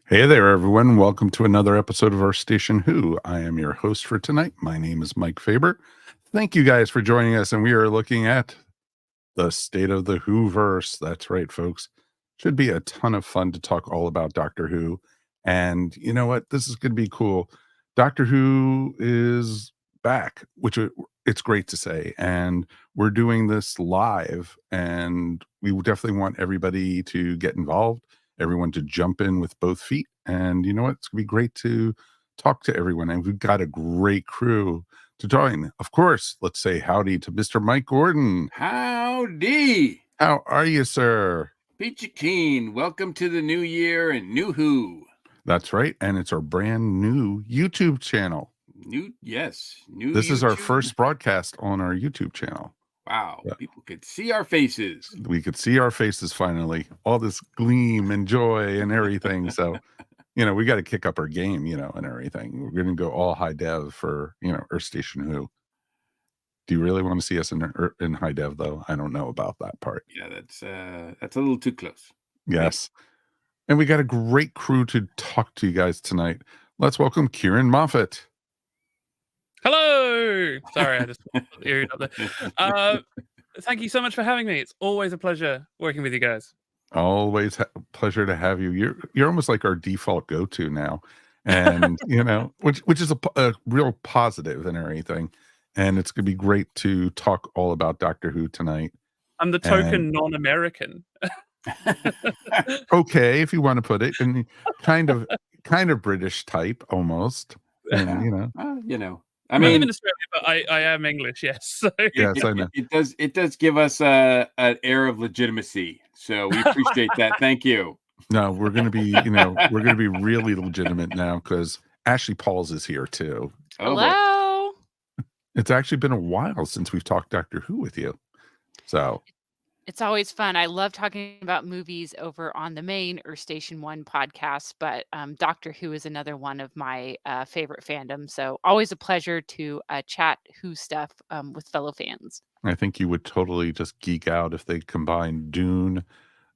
Hey there, everyone. Welcome to another episode of our station Who. I am your host for tonight. My name is Mike Faber. Thank you guys for joining us. And we are looking at the state of the Whoverse. That's right, folks. Should be a ton of fun to talk all about Doctor Who. And you know what? This is going to be cool. Doctor Who is back, it's great to say. And we're doing this live. And we definitely want everybody to get involved, everyone to jump in with both feet. And you know what? It's going to be great to talk to everyone. And we've got a great crew to join. Of course, let's say howdy to Mr. Mike Gordon. Howdy. How are you, sir? Peachy keen. Welcome to the new year and new Who. That's right. And it's our brand new YouTube channel. New This YouTube. is our first broadcast on our YouTube channel. Wow. Yeah. People could see our faces. We could see our faces finally. All this gleam and joy and everything. So, we got to kick up our game, and everything. We're going to go all high dev for, Earth Station Who. Do you really want to see us in high dev, though? I don't know about that part. Yeah, that's a little too close. Yes. And we got a great crew to talk to you guys tonight. Let's welcome Ciarán Moffatt. Hello. Sorry, I just eared up there. Thank you so much for having me. It's always a pleasure working with you guys. Always a pleasure to have you. You're almost like our default go-to now, and which is a real positive and everything. And it's gonna be great to talk all about Doctor Who tonight. I'm the token non-American. Okay, if you want to put it, and kind of British type almost. And I mean, I'm in Australia, but I am English. Yes. So. Yes, I know. It does give us an air of legitimacy. So we appreciate that. Thank you. No, we're gonna be, we're gonna be really legitimate now because Ashley Pauls is here too. Hello. It's actually been a while since we've talked Doctor Who with you. So it's always fun. I love talking about movies over on the main Earth Station 1 podcast, but Doctor Who is another one of my favorite fandoms. So always a pleasure to chat Who stuff with fellow fans. I think you would totally just geek out if they combined Dune,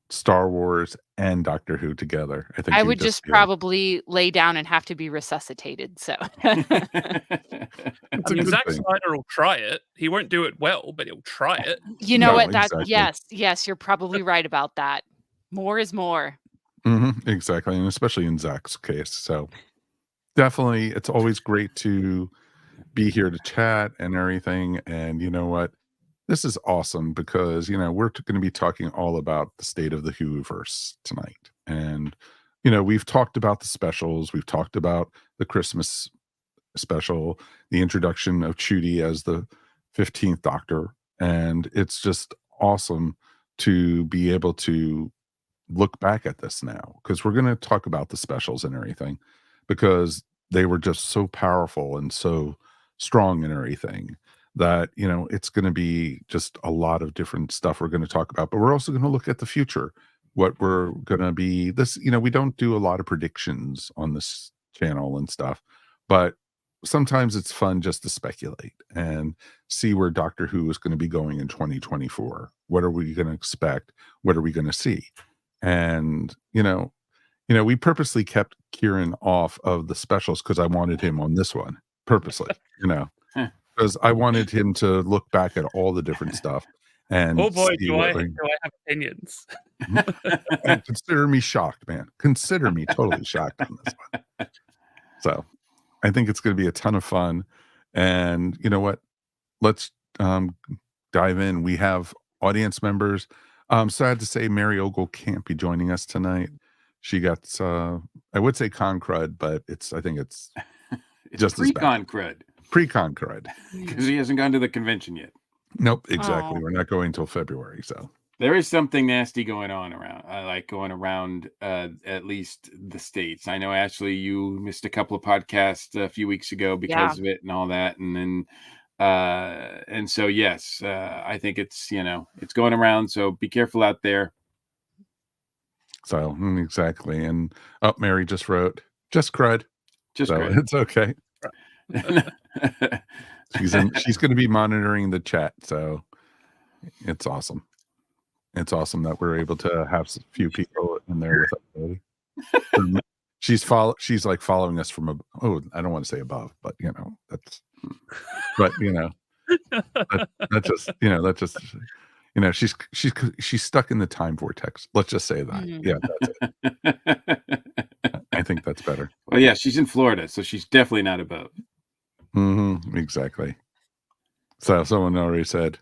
Star Wars, and Doctor Who together. I think I would just probably lay down and have to be resuscitated. So Zack Snyder will try it. He won't do it well, but he'll try it. You know what? Exactly. Yes, you're probably right about that. More is more. Mm-hmm, exactly, and especially in Zach's case. So definitely, it's always great to be here to chat and everything. And you know what? This is awesome because, we're going to be talking all about the state of the Whoviverse tonight. And, we've talked about the specials. We've talked about the Christmas special, the introduction of Ncuti as the 15th Doctor. And it's just awesome to be able to look back at this now because we're going to talk about the specials and everything because they were just so powerful and so strong and everything that it's going to be just a lot of different stuff we're going to talk about, but we're also going to look at the future, what we're going to be. We don't do a lot of predictions on this channel and stuff, but sometimes it's fun just to speculate and see where Doctor Who is going to be going in 2024. What are we going to expect? What are we going to see? And we purposely kept Ciarán off of the specials because I wanted him on this one purposely, because I wanted him to look back at all the different stuff. And oh boy, do I have opinions? And consider me shocked, man. Consider me totally shocked on this one. So I think it's going to be a ton of fun. And you know what? Let's dive in. We have audience members. Sad to say Mary Ogle can't be joining us tonight. She got, I would say con crud, but I think it's just pre-con crud. Pre-con crud. Because he hasn't gone to the convention yet. Nope, exactly. Oh. We're not going till February, so. There is something nasty going on around, at least the States. I know, Ashley, you missed a couple of podcasts a few weeks ago because of it and all that. And then, and so, yes, I think it's going around. So be careful out there. So, exactly. And Mary just wrote, just crud. Just so crud. It's okay. She's going to be monitoring the chat. So it's awesome. It's awesome that we're able to have a few people in there with us. she's like following us from I don't want to say above, but that's but that just she's stuck in the time vortex. Let's just say that. Mhm. Yeah, that's it. I think that's better. Well, yeah, she's in Florida, so she's definitely not above. Exactly. So someone already said,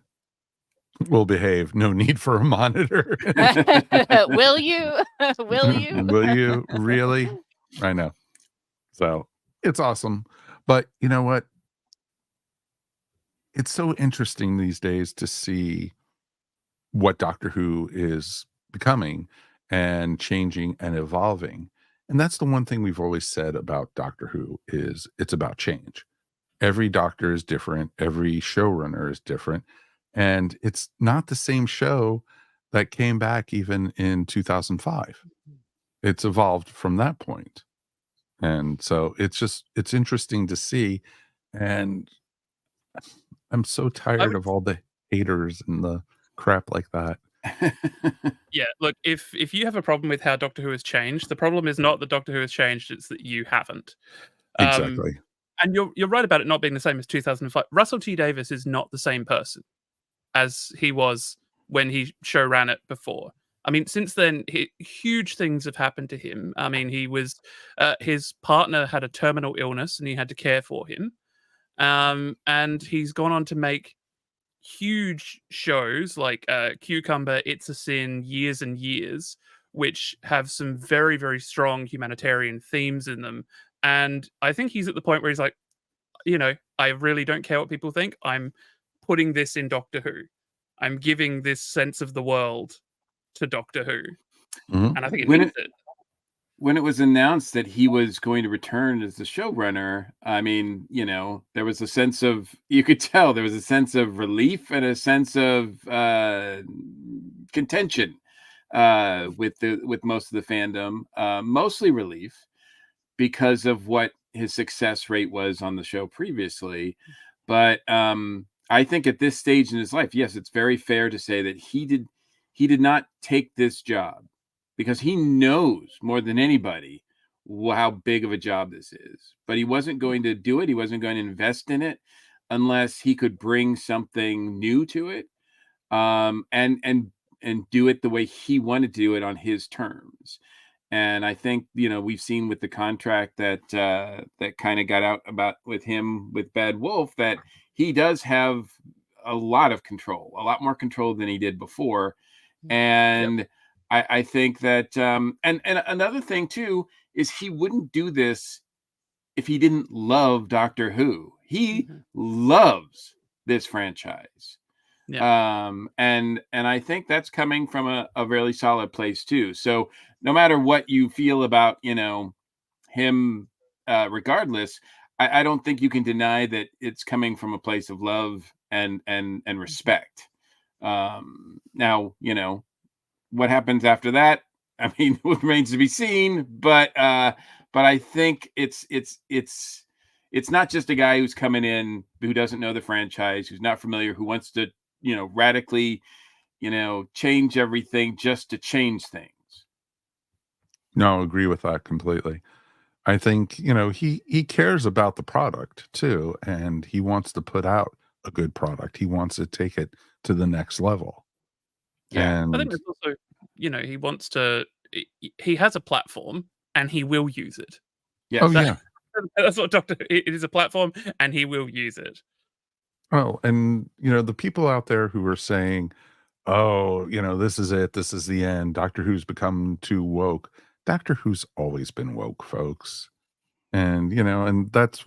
"We'll behave. No need for a monitor." Will you? Will you? Will you really? I know. So it's awesome, but you know what? It's so interesting these days to see what Doctor Who is becoming and changing and evolving. And that's the one thing we've always said about Doctor Who is it's about change. Every doctor is different, every showrunner is different, and it's not the same show that came back even in 2005. It's evolved from that point. And so it's interesting to see, and I'm so tired of all the haters and the crap like that. Yeah, look, if you have a problem with how Doctor Who has changed, the problem is not that Doctor Who has changed, it's that you haven't. Exactly. And you're right about it not being the same as 2005. Russell T Davies is not the same person as he was when he show ran it before. I mean, since then, huge things have happened to him. I mean, he was his partner had a terminal illness, and he had to care for him. And he's gone on to make huge shows like Cucumber, It's a Sin, Years and Years, which have some very, very strong humanitarian themes in them. And I think he's at the point where he's like, I really don't care what people think. I'm putting this in Doctor Who. I'm giving this sense of the world to Doctor Who. Mhm. And I think it needs it. When it was announced that he was going to return as the showrunner, I mean, there was a sense of, you could tell there was a sense of relief and a sense of contention with most of the fandom, mostly relief because of what his success rate was on the show previously. But I think at this stage in his life, yes, it's very fair to say that he did not take this job because he knows more than anybody how big of a job this is. But he wasn't going to do it. He wasn't going to invest in it unless he could bring something new to it, and do it the way he wanted to do it on his terms. And I think we've seen with the contract that kind of got out about with him with Bad Wolf that he does have a lot of control, a lot more control than he did before. And Yep. I think that and another thing too is he wouldn't do this if he didn't love Doctor Who. He loves this franchise. Yeah. And I think that's coming from a really solid place too. So no matter what you feel about him, regardless, I don't think you can deny that it's coming from a place of love and respect. Now what happens after that, I mean, it remains to be seen. But I think it's not just a guy who's coming in who doesn't know the franchise, who's not familiar, who wants to radically change everything just to change things. No, I agree with that completely. I think, he cares about the product too, and he wants to put out a good product. He wants to take it to the next level. Yeah. I think And there's also, he wants to, he has a platform and he will use it. Yes. oh yeah. That's what it is, a platform and he will use it. Oh, and the people out there who are saying, "Oh, this is it. This is the end. Doctor Who's become too woke." Doctor Who's always been woke, folks. And, and that's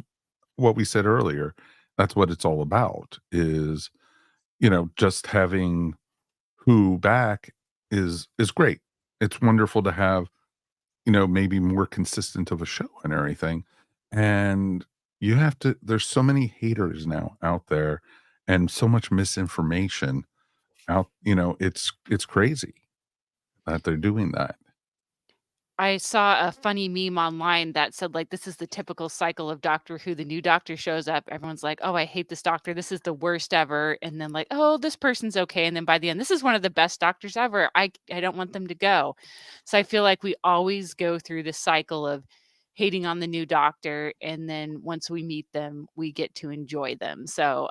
what we said earlier. That's what it's all about is, just having Who back is great. It's wonderful to have, maybe more consistent of a show and everything. And there's so many haters now out there and so much misinformation out, it's crazy that they're doing that. I saw a funny meme online that said, like, this is the typical cycle of Doctor Who. The new doctor shows up. Everyone's like, oh, I hate this doctor. This is the worst ever. And then, like, oh, this person's okay. And then by the end, this is one of the best doctors ever. I don't want them to go. So I feel like we always go through this cycle of hating on the new doctor, and then once we meet them, we get to enjoy them. So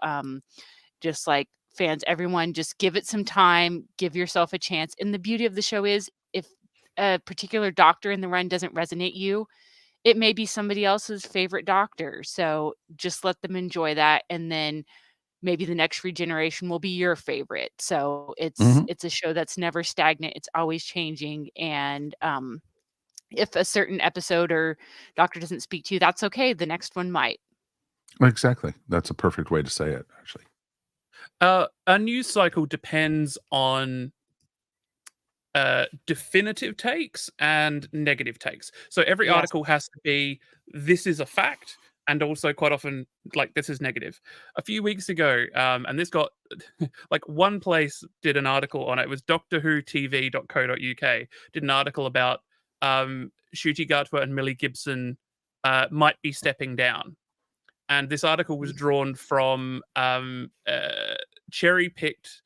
just like fans, everyone, just give it some time, give yourself a chance. And the beauty of the show is, if a particular doctor in the run doesn't resonate you, it may be somebody else's favorite doctor. So just let them enjoy that, and then maybe the next regeneration will be your favorite. So Mhm. it's a show that's never stagnant. It's always changing. And if a certain episode or doctor doesn't speak to you, that's okay. The next one might. Exactly. That's a perfect way to say it, actually. A news cycle depends on definitive takes and negative takes. So every Yes. article has to be, this is a fact, and also quite often like, this is negative. A few weeks ago, and this got like, one place did an article on it. It was doctorwhotv.co.uk did an article about Ncuti Gatwa and Millie Gibson might be stepping down. And this article was drawn from cherry-picked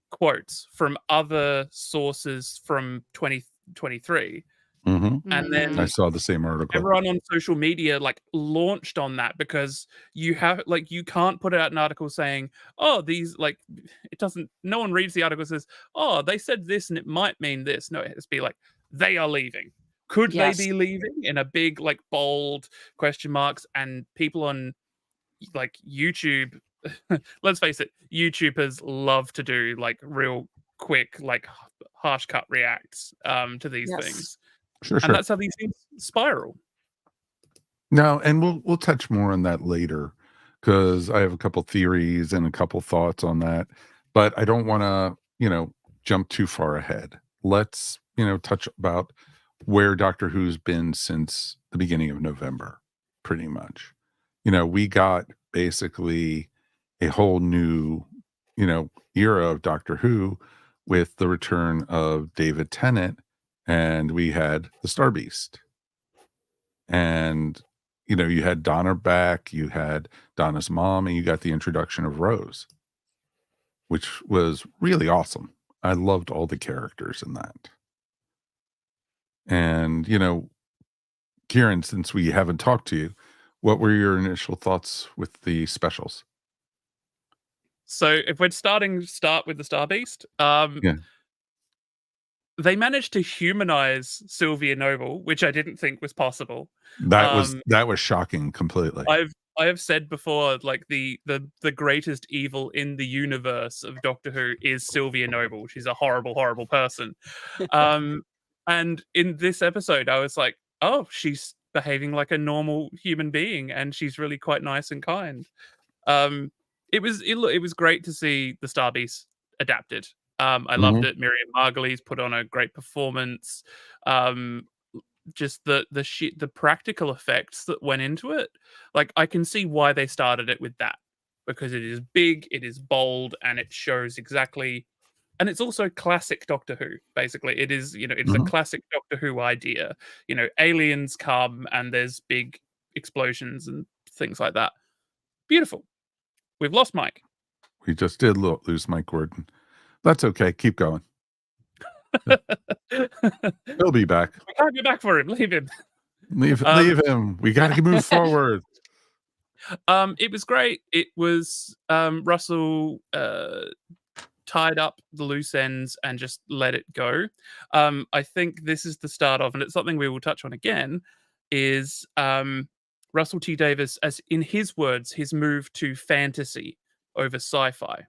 quotes from other sources from 2023. Mhm. And I then saw the same article. everyone on social media like launched on that, because you have like, you can't put out an article saying, oh, these like, it doesn't, no one reads the article and says, oh, they said this and it might mean this. No, it has to be like, they are leaving. Could they Yes. be leaving, in a big like bold question marks? And people on like YouTube, let's face it, YouTubers love to do like real quick, like harsh cut reacts to these Yes. things. Sure, And sure. that's how these things spiral. No, and we'll touch more on that later, because I have a couple theories and a couple thoughts on that, but I don't want to, jump too far ahead. Let's, touch about where Doctor Who's been since the beginning of November, pretty much. We got basically a whole new, era of Doctor Who with the return of David Tennant, and we had the Star Beast. And you had Donna back, you had Donna's mom, and you got the introduction of Rose, which was really awesome. I loved all the characters in that. And Ciarán, since we haven't talked to you, what were your initial thoughts with the specials? So if we're start with the Star Beast, Yeah. they managed to humanize Sylvia Noble, which I didn't think was possible. That was shocking completely. I have said before, like the greatest evil in the universe of Doctor Who is Sylvia Noble. She's a horrible, horrible person. And in this episode, I was like, oh, she's behaving like a normal human being, and she's really quite nice and kind. It was great to see the Star Beast adapted. I loved Mhm. it. Miriam Margolyes put on a great performance. Just the practical effects that went into it. Like, I can see why they started it with that, because it is big, it is bold, and it shows exactly. And it's also classic Doctor Who. Basically, it is it's a Mhm. classic Doctor Who idea. Aliens come and there's big explosions and things like that. Beautiful. We've lost Mike. We just did lose Mike Gordon. That's okay. Keep going. He'll be back. We can't get back for him. Leave him. Leave him. We got to move forward. It was great. It was Russell tied up the loose ends and just let it go. I think this is the start of, and it's something we will touch on again, is Russell T Davies, as in his words, his move to fantasy over sci-fi.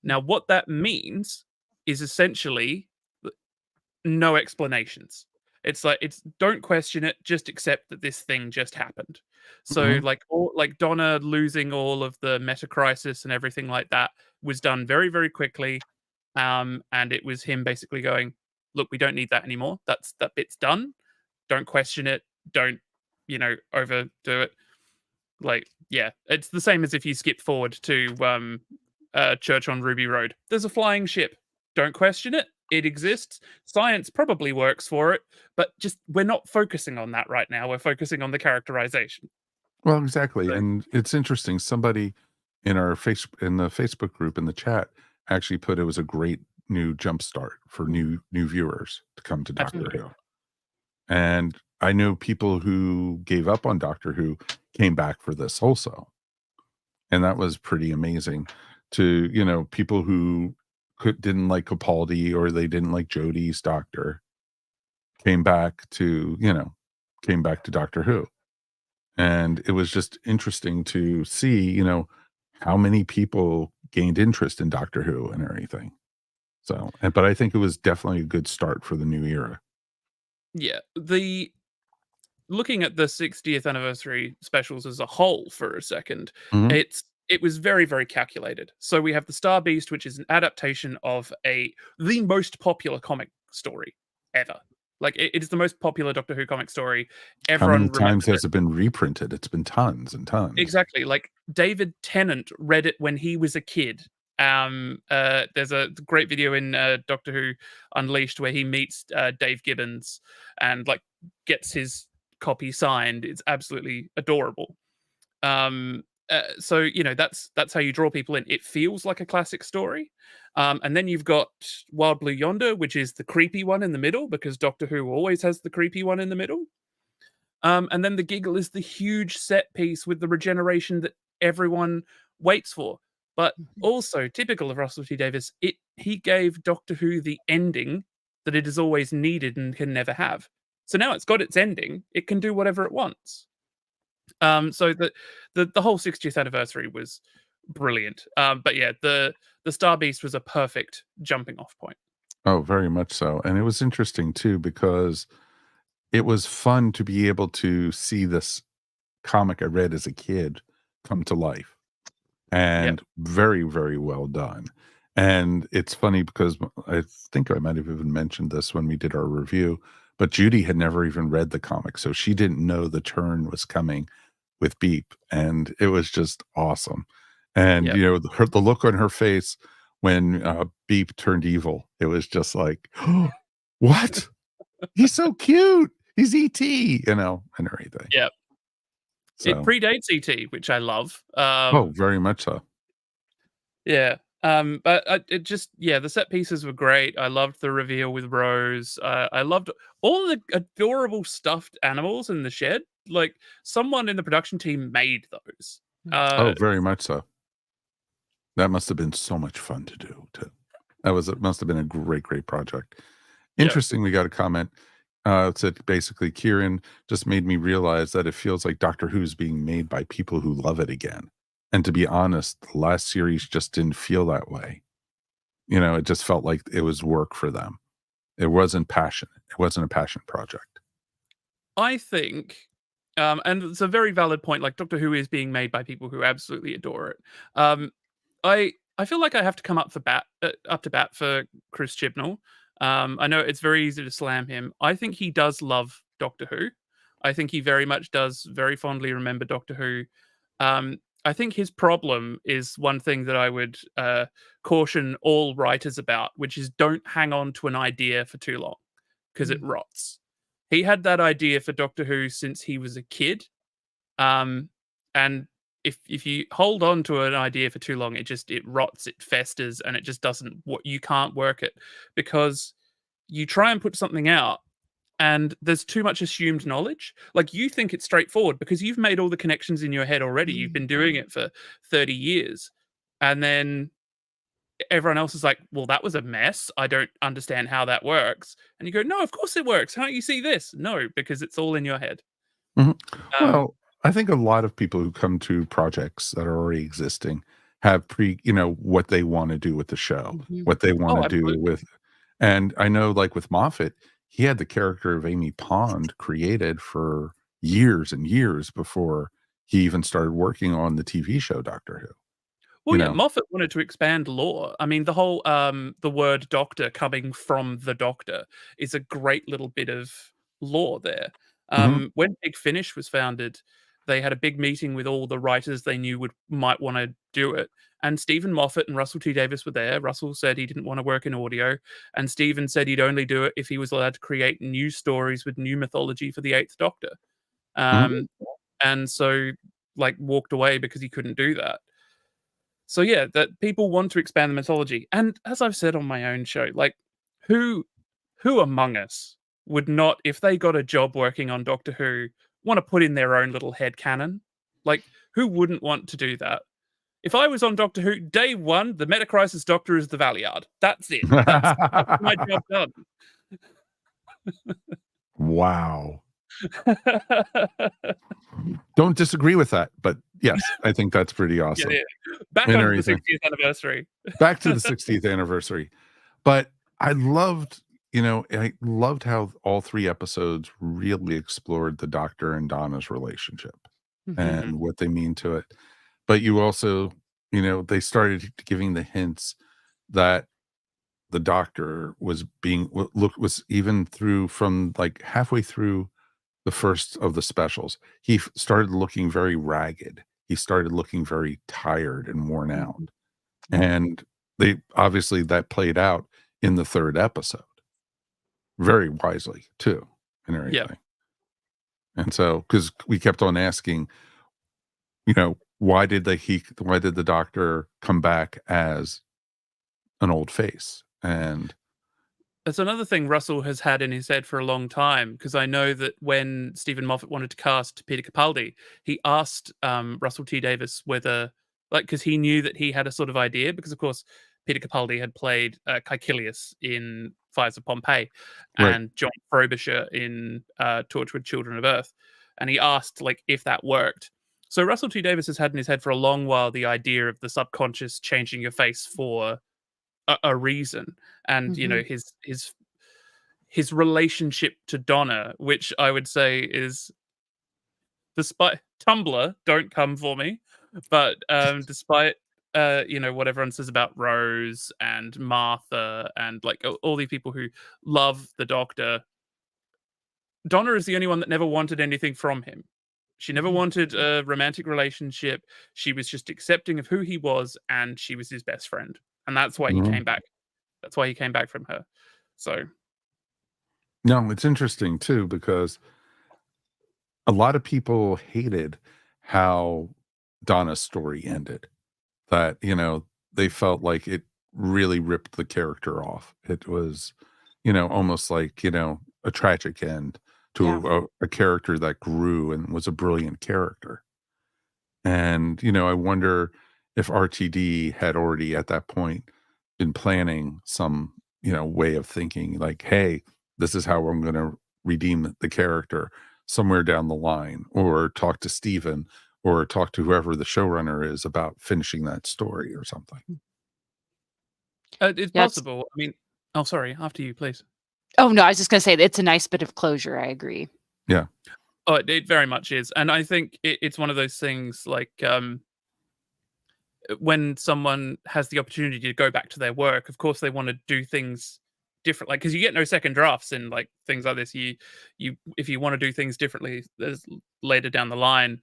Now, what that means is essentially no explanations. It's like, don't question it, just accept that this thing just happened. So Mhm. like Donna losing all of the meta crisis and everything like that was done very, very quickly. And it was him basically going, look, we don't need that anymore. That bit's done. Don't question it. Don't, overdo it. Like, yeah, it's the same as if you skip forward to Church on Ruby Road. There's a flying ship. Don't question it. It exists. Science probably works for it, but just we're not focusing on that right now. We're focusing on the characterization. Well, exactly. So, And it's interesting. Somebody in the Facebook group in the chat actually put it was a great new jumpstart for new viewers to come to Doctor absolutely. Who. And I know people who gave up on Doctor Who came back for this also. And that was pretty amazing to, people who didn't like Capaldi or they didn't like Jodie's Doctor came back to, Doctor Who. And it was just interesting to see, how many people gained interest in Doctor Who and everything. So, but I think it was definitely a good start for the new era. Yeah. Looking at the 60th anniversary specials as a whole for a second, Mhm. it was very, very calculated. So we have the Star Beast, which is an adaptation of the most popular comic story ever. Like it is the most popular Doctor Who comic story. How many Everyone times remembers it. has it been reprinted? It's been tons and tons. Exactly. Like David Tennant read it when he was a kid. There's a great video in Doctor Who Unleashed where he meets Dave Gibbons and like gets his copy signed. It's absolutely adorable. So that's how you draw people in. It feels like a classic story. And then you've got Wild Blue Yonder, which is the creepy one in the middle, because Doctor Who always has the creepy one in the middle. And then the Giggle is the huge set piece with the regeneration that everyone waits for. But also, typical of Russell T Davies, he gave Doctor Who the ending that it has always needed and can never have. So now it's got its ending; it can do whatever it wants. So the whole 60th anniversary was brilliant. But yeah, the Star Beast was a perfect jumping off point. Oh, very much so. And it was interesting too because it was fun to be able to see this comic I read as a kid come to life, and very, very well done. And it's funny because I think I might have even mentioned this when we did our review, but Judy had never even read the comic, so she didn't know the turn was coming with Beep, and it was just awesome. And the look on her face when Beep turned evil, it was just like, oh, what? He's so cute. He's ET, and everything. Yeah. It So, predates ET, which I love. very much so. Yeah. But the set pieces were great. I loved the reveal with Rose. I loved all the adorable stuffed animals in the shed. Like someone in the production team made those. Very much so. That must have been so much fun to do too. It must have been a great, great project. Interesting, we got a comment. It said basically, Ciarán just made me realize that it feels like Doctor Who's being made by people who love it again. And to be honest, the last series just didn't feel that way. It just felt like it was work for them. It wasn't passion. It wasn't a passion project. I think, and it's a very valid point. Like Doctor Who is being made by people who absolutely adore it. I feel like I have to come up to bat for Chris Chibnall. I know it's very easy to slam him. I think he does love Doctor Who. I think he very much does very fondly remember Doctor Who. I think his problem is one thing that I would caution all writers about, which is don't hang on to an idea for too long because it rots. He had that idea for Doctor Who since he was a kid. And if you hold on to an idea for too long, it rots, it festers, and it just doesn't. You can't work it because you try and put something out, and there's too much assumed knowledge. Like you think it's straightforward because you've made all the connections in your head already. You've been doing it for 30 years, and then everyone else is like, "Well, that was a mess. I don't understand how that works." And you go, "No, of course it works. Can't you see this?" No, because it's all in your head. Well, I think a lot of people who come to projects that are already existing have what they want to do with the show, what they want to do with, and I know like with Moffatt, he had the character of Amy Pond created for years and years before he even started working on the TV show Doctor Who. Well, yeah, Moffatt wanted to expand lore. I mean, the whole the word doctor coming from the Doctor is a great little bit of lore there. When Big Finish was founded, they had a big meeting with all the writers they knew might want to do it. And Stephen Moffat and Russell T Davies were there. Russell said he didn't want to work in audio, and Stephen said he'd only do it if he was allowed to create new stories with new mythology for the Eighth Doctor. And so, like, walked away because he couldn't do that. So yeah, that people want to expand the mythology. And as I've said on my own show, like who among us would not, if they got a job working on Doctor Who, want to put in their own little headcanon. Like, who wouldn't want to do that? If I was on Doctor Who, day one, the Metacrisis Doctor is the Valiard. That's it. That's my job done. Wow. Don't disagree with that, but yes, I think that's pretty awesome. Yeah. Back on the 60th anniversary. Back to the 60th anniversary. But I loved how all 3 episodes really explored the Doctor and Donna's relationship and what they mean to it. But you also, they started giving the hints that the Doctor was even through from like halfway through the first of the specials, he started looking very ragged. He started looking very tired and worn out. And they obviously that played out in the 3rd episode very wisely too, and everything. Yeah. And so, because we kept on asking, why did the Doctor come back as an old face? And that's another thing Russell has had in his head for a long time, because I know that when Stephen Moffat wanted to cast Peter Capaldi, he asked Russell T Davies whether, because he knew that he had a sort of idea, because of course Peter Capaldi had played Caecilius in Fires of Pompeii and John Frobisher in Torchwood Children of Earth, and he asked if that worked. So Russell T Davies has had in his head for a long while the idea of the subconscious changing your face for a reason, and his relationship to Donna, which I would say is, despite Tumblr, don't come for me, but despite what everyone says about Rose and Martha and all these people who love the Doctor, Donna is the only one that never wanted anything from him. She never wanted a romantic relationship. She was just accepting of who he was, and she was his best friend. And that's why he came back. That's why he came back from her. So, no, it's interesting too, because a lot of people hated how Donna's story ended. That, they felt like it really ripped the character off. It was, almost like, a tragic end to a character that grew and was a brilliant character. And, I wonder if RTD had already at that point been planning some, way of thinking like, hey, this is how I'm going to redeem the character somewhere down the line, or talk to Steven or talk to whoever the showrunner is about finishing that story or something. It's possible. I mean, sorry, after you, please. Oh, no, I was just going to say it's a nice bit of closure. I agree. Yeah. Oh, it very much is. And I think it's one of those things when someone has the opportunity to go back to their work, of course they want to do things different, because you get no second drafts in things like this. You if you want to do things differently, there's later down the line.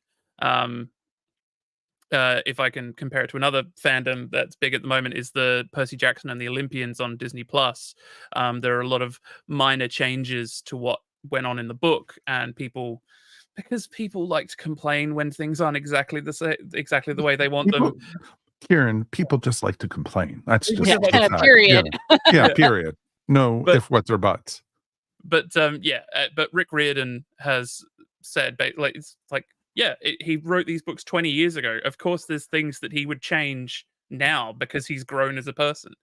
If I can compare it to another fandom that's big at the moment, is the Percy Jackson and the Olympians on Disney Plus. There are a lot of minor changes to what went on in the book, and because people like to complain when things aren't exactly the way they want them. Ciarán, people just like to complain. That's just period. Yeah, period. No if, whats, or buts. But but Rick Riordan has said, he wrote these books 20 years ago. Of course, there's things that he would change now because he's grown as a person.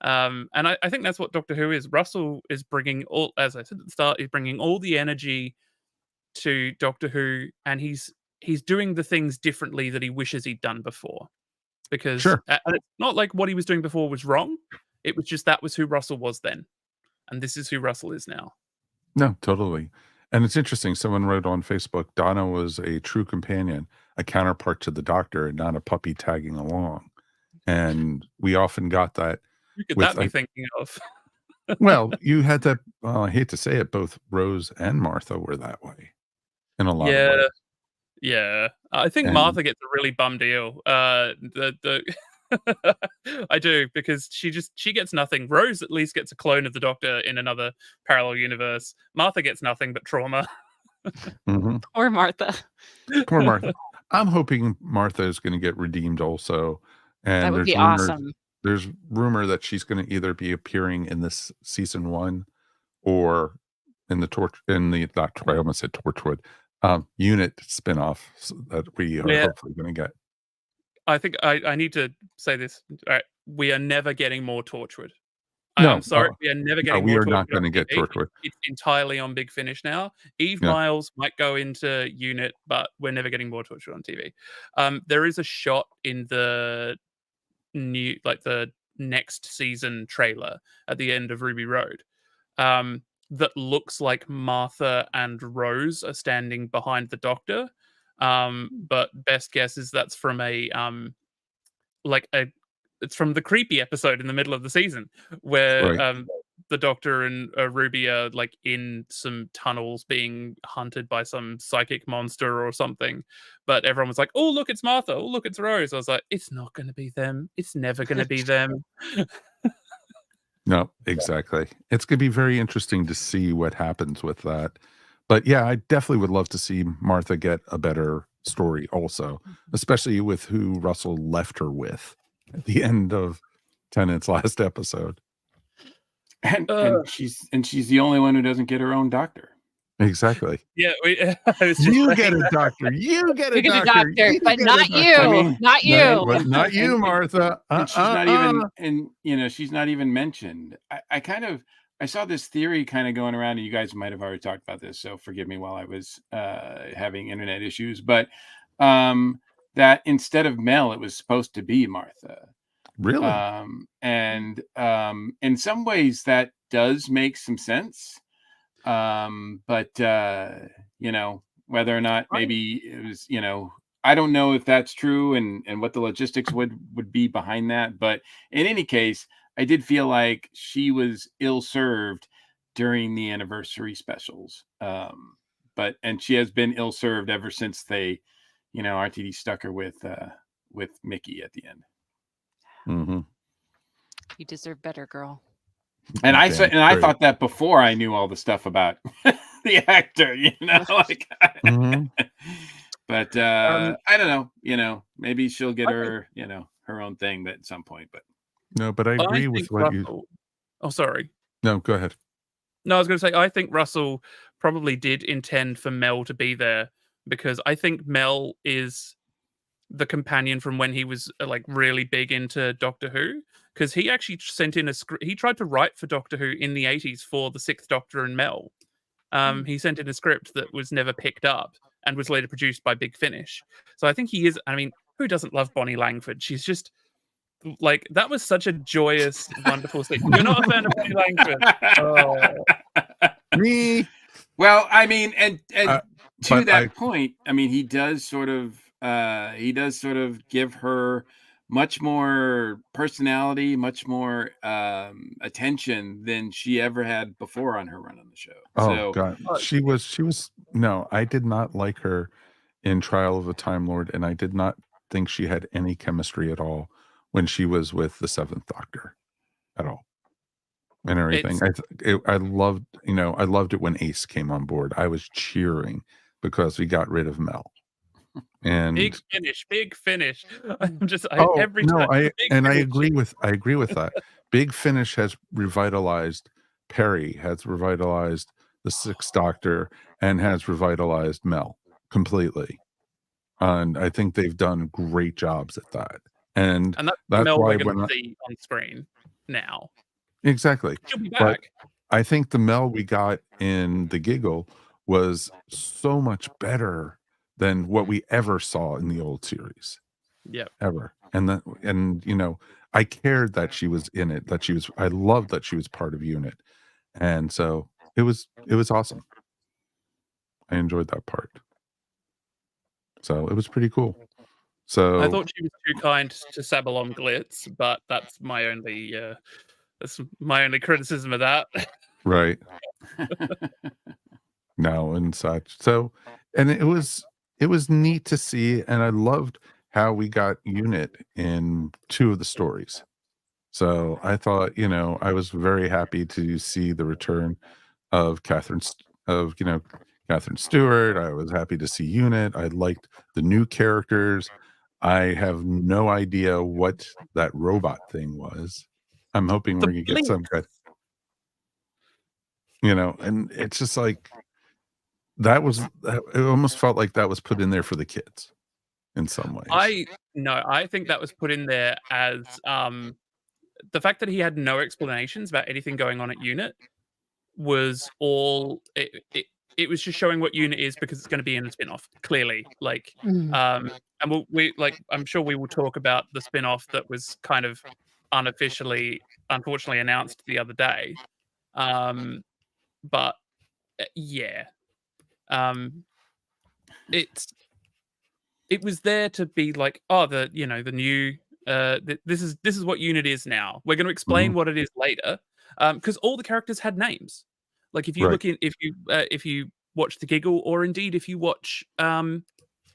And I think that's what Doctor Who is. Russell is bringing as I said at the start, he's bringing all the energy to Doctor Who, and he's doing the things differently that he wishes he'd done before. Because and it's not like what he was doing before was wrong. It was just that was who Russell was then. And this is who Russell is now. No, totally. And it's interesting. Someone wrote on Facebook, Donna was a true companion, a counterpart to the Doctor, and not a puppy tagging along. And we often got that. Who could that be thinking of? Well, you had that, I hate to say it, both Rose and Martha were that way in a lot of ways. Yeah. I think Martha gets a really bum deal. I do, because she gets nothing. Rose at least gets a clone of the Doctor in another parallel universe. Martha gets nothing but trauma. Poor Martha. Poor Martha. I'm hoping Martha is going to get redeemed also. And that would be awesome. There's rumor that she's going to either be appearing in this season 1 or I almost said Torchwood unit spinoff that we are hopefully going to get. I think I need to say this. All right, we are never getting more Torchwood. No, I'm sorry, we are never getting we more are Torchwood. not going to get Torchwood. It's entirely on Big Finish now. Eve Miles might go into Unit, but we're never getting more Torchwood on TV. There is a shot in the the next season trailer at the end of Ruby Road that looks like Martha and Rose are standing behind the Doctor. But best guess is that's from it's from the creepy episode in the middle of the season where the Doctor and Ruby are like in some tunnels being hunted by some psychic monster or something. But everyone was like, "Oh, look, it's Martha. Oh, look, it's Rose." I was like, "It's not going to be them. It's never going to be them." No, exactly. It's going to be very interesting to see what happens with that. But yeah, I definitely would love to see Martha get a better story also, especially with who Russell left her with at the end of Tennant's last episode. And she's the only one who doesn't get her own doctor. Exactly. Yeah, you get a doctor. You get a doctor, but not you. I mean, not you. Not you, Martha. And she's not even, and she's not even mentioned. I saw this theory kind of going around, and you guys might have already talked about this, so forgive me while I was having internet issues. But that instead of Mel, it was supposed to be Martha. Really? And in some ways, that does make some sense. But whether or not maybe it was, I don't know if that's true and what the logistics would be behind that. But in any case, I did feel like she was ill-served during the anniversary specials. And she has been ill-served ever since they, RTD stuck her with Mickey at the end. Mm-hmm. You deserve better, girl. And I thought that before I knew all the stuff about the actor, But I don't know, maybe she'll get her own thing at some point. But no, but I agree with what you. Oh, sorry. No, go ahead. No, I was going to say I think Russell probably did intend for Mel to be there because I think Mel is the companion from when he was like really big into Doctor Who, because he actually sent in a script. He tried to write for Doctor Who in the 80s for the Sixth Doctor and Mel. He sent in a script that was never picked up and was later produced by Big Finish. So I think he is. I mean, who doesn't love Bonnie Langford? She's just like, that was such a joyous, wonderful scene. You're not a fan of Bonnie Langford? Oh. Me? Well, I mean, and to that point, I mean, he does sort of give her much more personality, much more attention than she ever had before on her run on the show. Oh, God. She was no, I did not like her in Trial of a Time Lord, and I did not think she had any chemistry at all when she was with the Seventh Doctor at all. And everything. I loved it when Ace came on board. I was cheering because we got rid of Mel. And big finish. I'm just I agree with that. Big Finish has revitalized Perry, has revitalized the Sixth Doctor, and has revitalized Mel completely. And I think they've done great jobs at that. And that's Mel why we're going to see on screen now. Exactly. She'll be back. But I think the Mel we got in The Giggle was so much better than what we ever saw in the old series. Yep. Ever. And I cared that she was in it, I loved that she was part of Unit. And so it was awesome. I enjoyed that part. So it was pretty cool. So I thought she was too kind to Sabalom Glitz, but that's my only criticism of that. Right. No, and such. So, and it was neat to see, and I loved how we got Unit in two of the stories. So I thought, I was very happy to see the return of Catherine Stewart. I was happy to see Unit. I liked the new characters. I have no idea what that robot thing was. I'm hoping we're going to get some good. and it's just like it almost felt like that was put in there for the kids in some ways. I think that was put in there as the fact that he had no explanations about anything going on at Unit was all it was just showing what Unit is because it's going to be in a spin-off, clearly. Like, and I'm sure we will talk about the spin-off that was kind of unofficially, unfortunately, announced the other day. But yeah, it was there to be like, oh, the new this is what Unit is now. We're going to explain what it is later, because all the characters had names. Like if you look in, if you watch The Giggle, or indeed if you watch the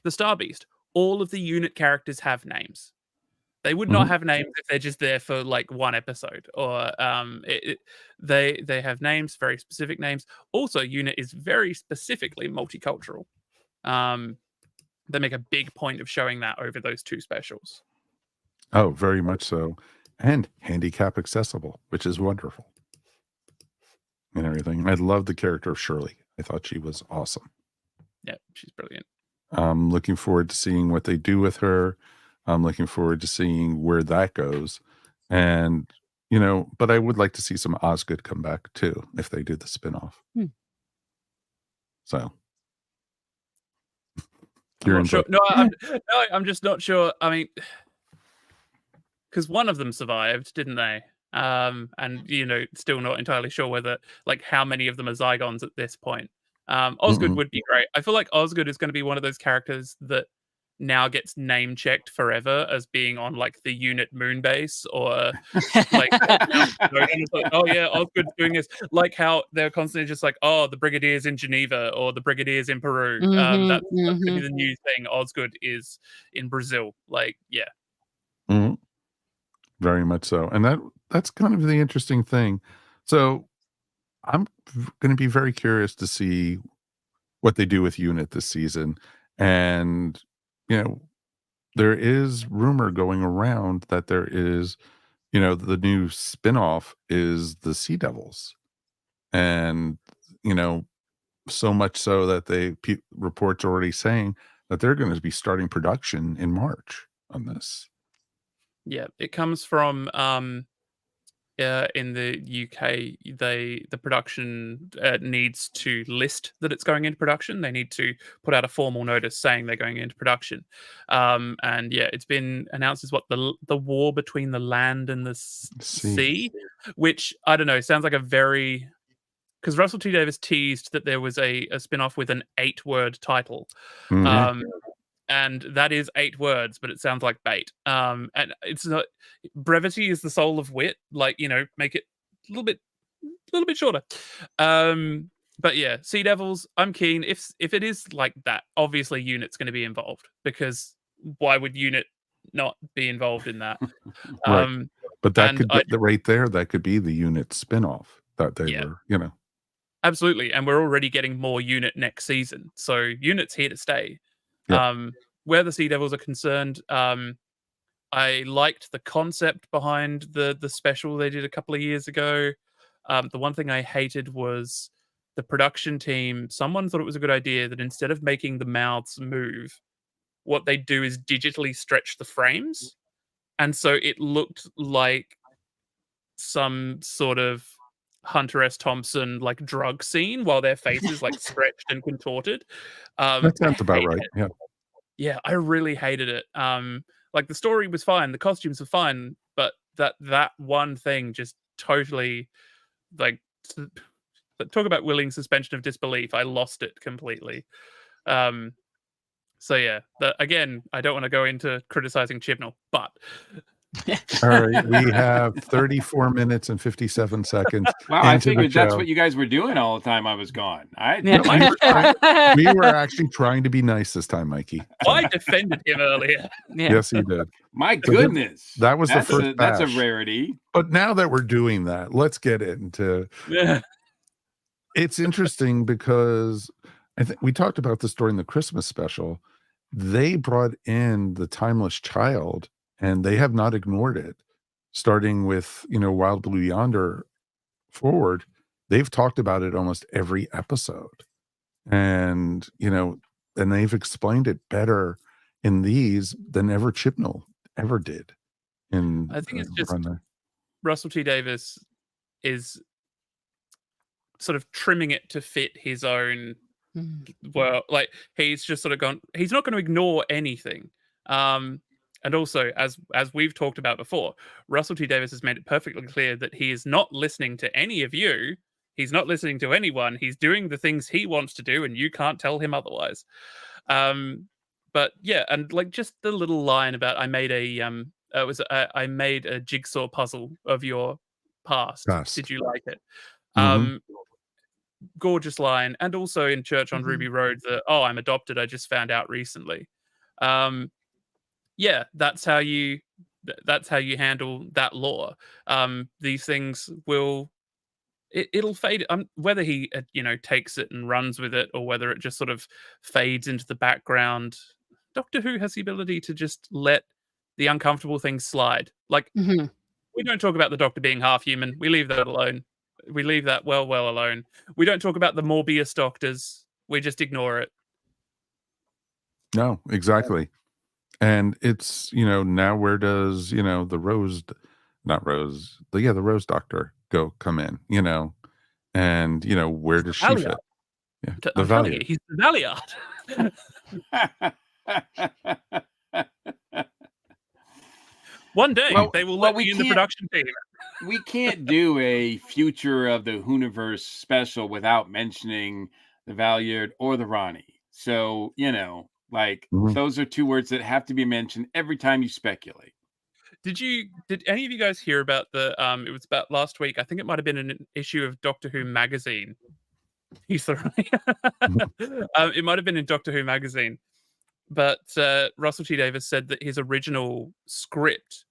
Star Beast, all of the Unit characters have names. They would not have names if they're just there for like one episode, or they have names, very specific names. Also, Unit is very specifically multicultural. They make a big point of showing that over those two specials. Oh, very much so. And handicap accessible, which is wonderful. And everything. I love the character of Shirley. I thought she was awesome. Yeah, she's brilliant. I'm looking forward to seeing what they do with her. I'm looking forward to seeing where that goes. And, but I would like to see some Osgood come back too, if they do the spinoff. So. I'm not sure. No, I'm just not sure. I mean, because one of them survived, didn't they? And still not entirely sure whether, like, how many of them are Zygons at this point. Osgood would be great. I feel like Osgood is going to be one of those characters that now gets name checked forever as being on like the Unit moon base, or like, oh yeah, Osgood's doing this. Like how they're constantly just like, oh, the Brigadier's in Geneva, or the Brigadier's in Peru. That's going to be the new thing. Osgood is in Brazil. Like, yeah. Very much so. And that's kind of the interesting thing. So I'm going to be very curious to see what they do with Unit this season. And, there is rumor going around that there is, the new spinoff is the Sea Devils. And, so much so that reports already saying that they're going to be starting production in March on this. Yeah, it comes from in the UK, the production needs to list that it's going into production. They need to put out a formal notice saying they're going into production. And yeah, it's been announced as what the war between the land and the sea, which I don't know, sounds like a very, because Russell T Davies teased that there was a spin-off with an 8-word title. And that is 8 words, but it sounds like bait. And it's not, brevity is the soul of wit. Like, make it a little bit shorter. But yeah, Sea Devils, I'm keen. If it is like that, obviously Unit's going to be involved, because why would Unit not be involved in that? Right. But that could be right there. That could be the Unit spinoff that they were, Absolutely. And we're already getting more Unit next season. So Unit's here to stay. Yep. Where the Sea Devils are concerned, I liked the concept behind the special they did a couple of years ago. The one thing I hated was the production team. Someone thought it was a good idea that instead of making the mouths move, what they do is digitally stretch the frames. And so it looked like some sort of Hunter S. Thompson like drug scene while their faces like stretched and contorted. That sounds about right. Yeah, I really hated it. Like the story was fine, the costumes were fine, but that one thing just totally, like, talk about willing suspension of disbelief. I lost it completely. So yeah, again, I don't want to go into criticizing Chibnall, but all right, we have 34 minutes and 57 seconds. Wow, I figured that's what you guys were doing all the time I was gone. We were actually trying to be nice this time, Mikey. I defended him earlier. Yes, he did. My goodness. That was the first that's a rarity. But now that we're doing that, let's get into It's interesting because I think we talked about this during the Christmas special. They brought in the Timeless Child, and they have not ignored it. Starting with, Wild Blue Yonder forward, they've talked about it almost every episode. And, and they've explained it better in these than ever Chibnall ever did. I think it's just Russell T Davies is sort of trimming it to fit his own world. Like he's just sort of gone, he's not going to ignore anything. And also, as we've talked about before, Russell T Davies has made it perfectly clear that he is not listening to any of you. He's not listening to anyone. He's doing the things he wants to do, and you can't tell him otherwise. But yeah, and like just the little line about I made I made a jigsaw puzzle of your past. Did you like it? Gorgeous line. And also in Church on Ruby Road, I'm adopted, I just found out recently. Yeah, that's how you handle that lore. These things it'll fade. Whether he takes it and runs with it, or whether it just sort of fades into the background. Doctor Who has the ability to just let the uncomfortable things slide. Like we don't talk about the Doctor being half human. We leave that alone. We leave that well alone. We don't talk about the Morbius Doctors. We just ignore it. No, exactly. And it's, now where does, the Rose Doctor come in, and, where does she fit? Yeah, I'm telling you, he's the Valiant. One day they will let me in the production team. We can't do a future of the Whoniverse special without mentioning the Valiant or the Ronnie. So, those are two words that have to be mentioned every time you speculate. Did any of you guys hear about it was about last week, I think it might have been an issue of Doctor Who magazine. He's the right. It might have been in Doctor Who magazine. But Russell T Davies said that his original script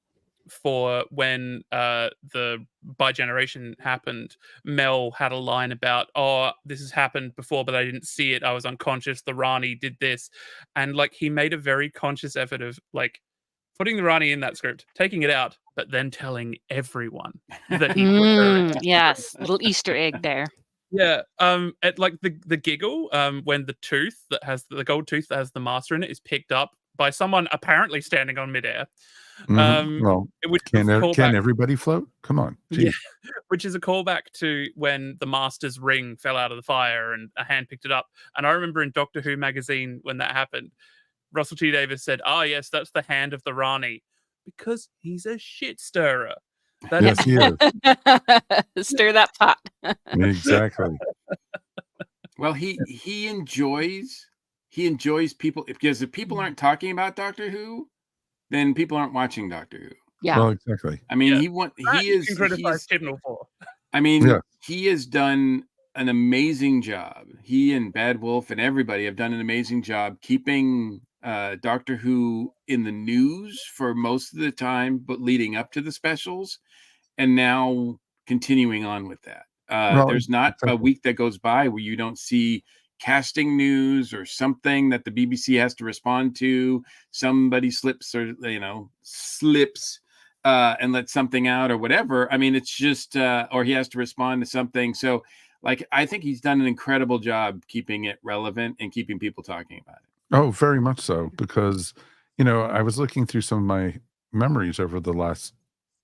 for when the Bi-Generation happened, Mel had a line about, this has happened before, but I didn't see it. I was unconscious. The Rani did this. And he made a very conscious effort of putting the Rani in that script, taking it out, but then telling everyone that he put her in. Yes, little Easter egg there. Yeah, at the giggle, when the tooth that has the gold tooth that has the master in it is picked up by someone apparently standing on midair. Can everybody float? Come on. Yeah, which is a callback to when the master's ring fell out of the fire and a hand picked it up. And I remember in Doctor Who magazine when that happened, Russell T Davies said, yes, that's the hand of the Rani, because he's a shit stirrer. Yes, he is. Stir that pot. Exactly. Well, he enjoys people, because if people aren't talking about Doctor Who, then people aren't watching Doctor Who. Yeah. Well, exactly. I mean, he has done an amazing job. He and Bad Wolf and everybody have done an amazing job keeping Doctor Who in the news for most of the time, but leading up to the specials, and now continuing on with that. There's not a week that goes by where you don't see casting news or something that the BBC has to respond to. Somebody slips and lets something out or whatever. I mean, it's just or he has to respond to something. So I think he's done an incredible job keeping it relevant and keeping people talking about it. Oh, very much so, because I was looking through some of my memories over the last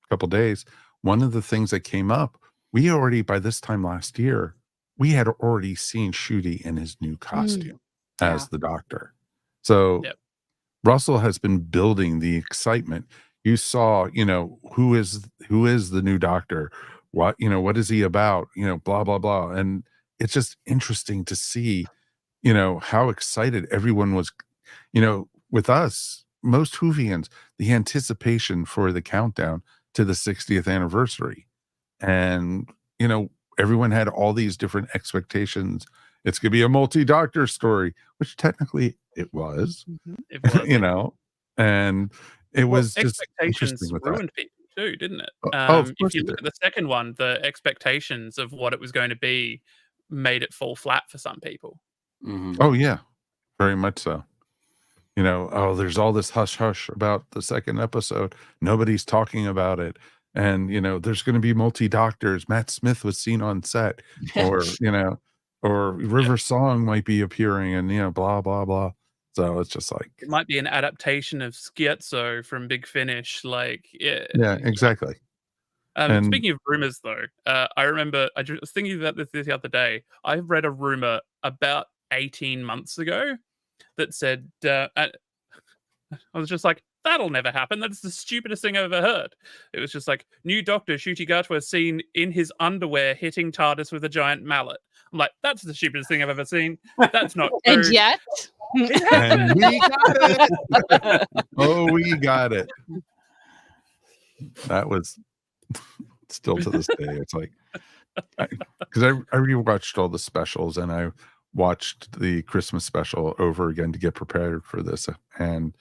couple of days. One of the things that came up, we already, by this time last year, we had already seen Ncuti in his new costume as the Doctor. So Russell has been building the excitement. You saw, who is the new Doctor? What is he about? Blah, blah, blah. And it's just interesting to see, how excited everyone was, with us, most Whovians, the anticipation for the countdown to the 60th anniversary. And, everyone had all these different expectations. It's going to be a multi-Doctor story, which technically it was, and it was just expectations ruined people too, didn't it? If you look at the second one, the expectations of what it was going to be made it fall flat for some people. Oh yeah, very much so. There's all this hush hush about the second episode. Nobody's talking about it. and there's going to be multi-doctors. Matt Smith was seen on set, or or River Song might be appearing, and blah blah blah. So it's just like it might be an adaptation of Scherzo from Big Finish. Like, yeah, exactly. And speaking of rumors, though, I remember I was thinking about this the other day. I read a rumor about 18 months ago that said, I was just like, that'll never happen. That's the stupidest thing I've ever heard. It was just like, new Doctor Ncuti Gatwa seen in his underwear hitting TARDIS with a giant mallet. I'm like, that's the stupidest thing I've ever seen. That's not true. And yet, and we got it. Oh, we got it. That was still to this day. It's like, because I rewatched all the specials, and I watched the Christmas special over again to get prepared for this, and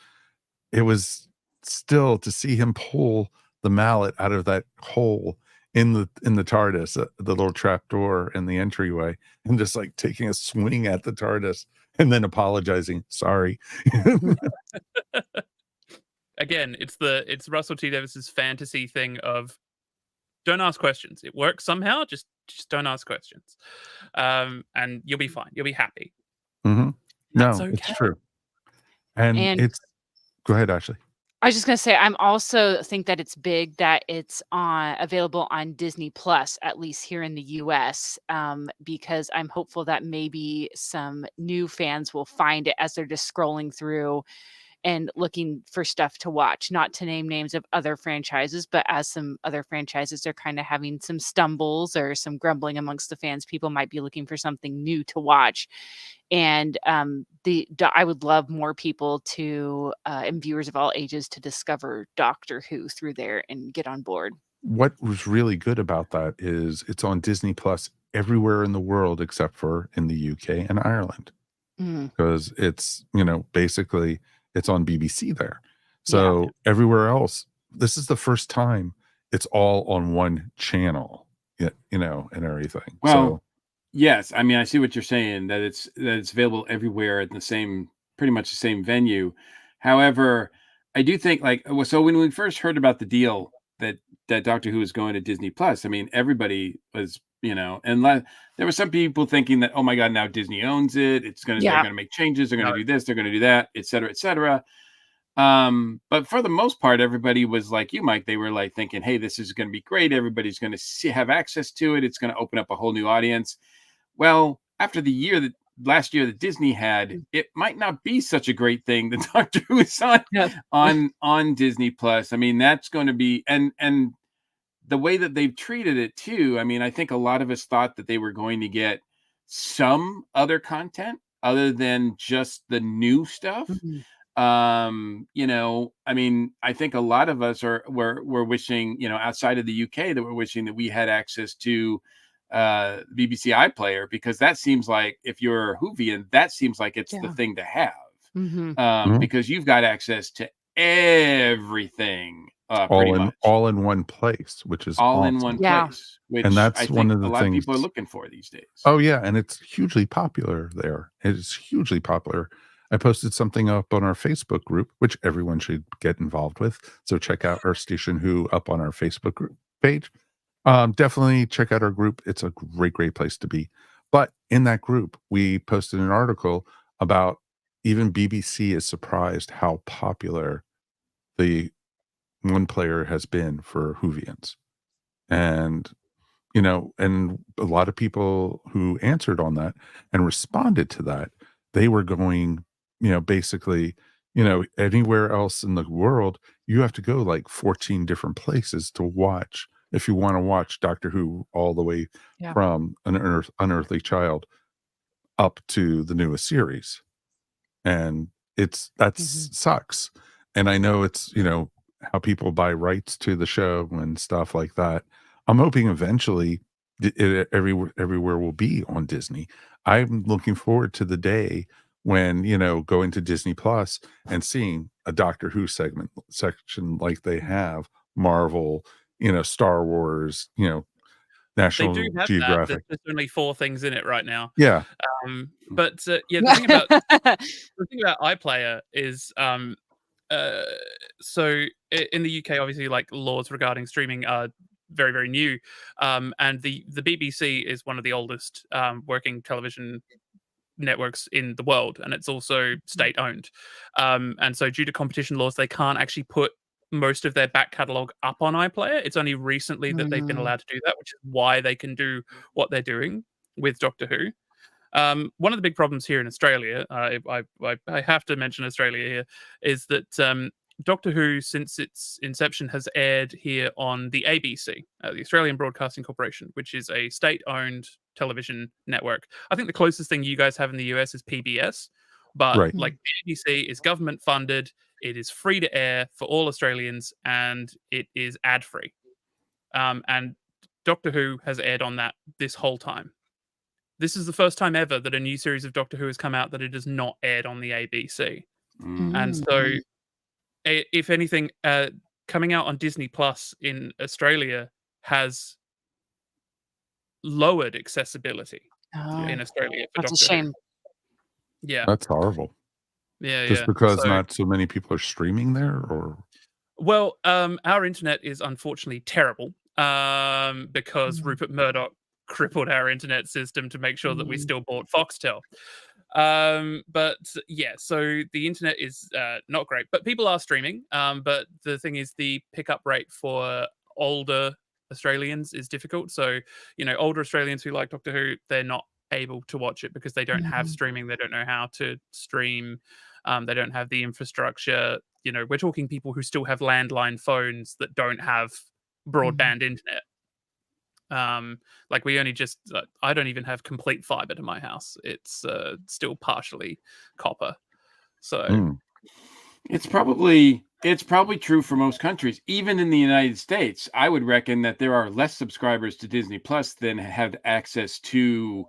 it was still to see him pull the mallet out of that hole in the TARDIS, the little trap door in the entryway, and just like taking a swing at the TARDIS and then apologizing, sorry. Again, it's Russell T Davies's fantasy thing of don't ask questions. It works somehow. Just don't ask questions, and you'll be fine. You'll be happy. Mm-hmm. No, okay. It's true. And it's. Go ahead, Ashley. I was just gonna say, I'm also think that it's big that it's available on Disney Plus, at least here in the US, because I'm hopeful that maybe some new fans will find it as they're just scrolling through and looking for stuff to watch. Not to name names of other franchises, but as some other franchises are kind of having some stumbles or some grumbling amongst the fans, people might be looking for something new to watch. And I would love more people to and viewers of all ages to discover Doctor Who through there and get on board. What was really good about that is it's on Disney Plus everywhere in the world except for in the UK and Ireland, because it's basically it's on BBC there. So everywhere else, this is the first time it's all on one channel, and everything. Well, yes, I mean, I see what you're saying, that it's available everywhere at pretty much the same venue. However, I do think so when we first heard about the deal that Doctor Who is going to Disney Plus, I mean, everybody was, and there were some people thinking that, oh my God, now Disney owns it. They're going to make changes. They're going to do this. They're going to do that, et cetera, et cetera. But for the most part, everybody was like you, Mike. They were like thinking, hey, this is going to be great. Everybody's going to have access to it. It's going to open up a whole new audience. Well, after the last year that Disney had, it might not be such a great thing that Doctor Who is on Disney Plus. I mean, that's going to be, and the way that they've treated it too. I mean, I think a lot of us thought that they were going to get some other content other than just the new stuff. I mean, I think a lot of us were wishing, outside of the UK, that we're wishing that we had access to BBC iPlayer, because that seems like, if you're a Whovian, that seems like it's the thing to have, because you've got access to everything, all in one place, which is all awesome. in one place, which and that's I think one of the a lot things of people are looking for these days. Oh yeah, and it's hugely popular there. It's hugely popular. I posted something up on our Facebook group, which everyone should get involved with. So check out our Station Who up on our Facebook group page. Definitely check out our group. It's a great place to be. But in that group, we posted an article about even BBC is surprised how popular the one player has been for Whovians. And, and a lot of people who answered on that and responded to that, they were going, basically, anywhere else in the world, you have to go like 14 different places to watch. If you want to watch Doctor Who all the way from an Unearthly Child up to the newest series. And sucks. And I know it's, how people buy rights to the show and stuff like that. I'm hoping eventually everywhere will be on Disney. I'm looking forward to the day when, going to Disney Plus and seeing a Doctor Who section like they have Marvel, Star Wars, National they do have Geographic. There's only 4 things in it right now. Yeah. But the thing about iPlayer is so in the UK, obviously, like laws regarding streaming are very, very new, and the BBC is one of the oldest working television networks in the world, and it's also state owned. And so, due to competition laws, they can't actually put most of their back catalogue up on iPlayer. It's only recently that they've been allowed to do that, which is why they can do what they're doing with Doctor Who. One of the big problems here in Australia, I have to mention Australia here, is that Doctor Who, since its inception, has aired here on the ABC, the Australian Broadcasting Corporation, which is a state-owned television network. I think the closest thing you guys have in the US is PBS, but Right. like the ABC is government-funded, it is free to air for all Australians, and it is ad-free. And Doctor Who has aired on that this whole time. This is the first time ever that a new series of Doctor Who has come out that it has not aired on the ABC. And so, if anything, coming out on Disney Plus in Australia has lowered accessibility in Australia for That's Doctor a shame. Who. Yeah, That's horrible. yeah, Just yeah. because So, not so many people are streaming there, or well, our internet is unfortunately terrible because Rupert Murdoch crippled our internet system to make sure that we still bought Foxtel. But yeah, so the internet is not great, but people are streaming. But the thing is, the pickup rate for older Australians is difficult. So, older Australians who like Doctor Who, they're not able to watch it because they don't have streaming. They don't know how to stream. They don't have the infrastructure. We're talking people who still have landline phones that don't have broadband internet. Like we only just I don't even have complete fiber to my house. It's still partially copper. So it's probably true for most countries. Even in the United States, I would reckon that there are less subscribers to Disney Plus than have access to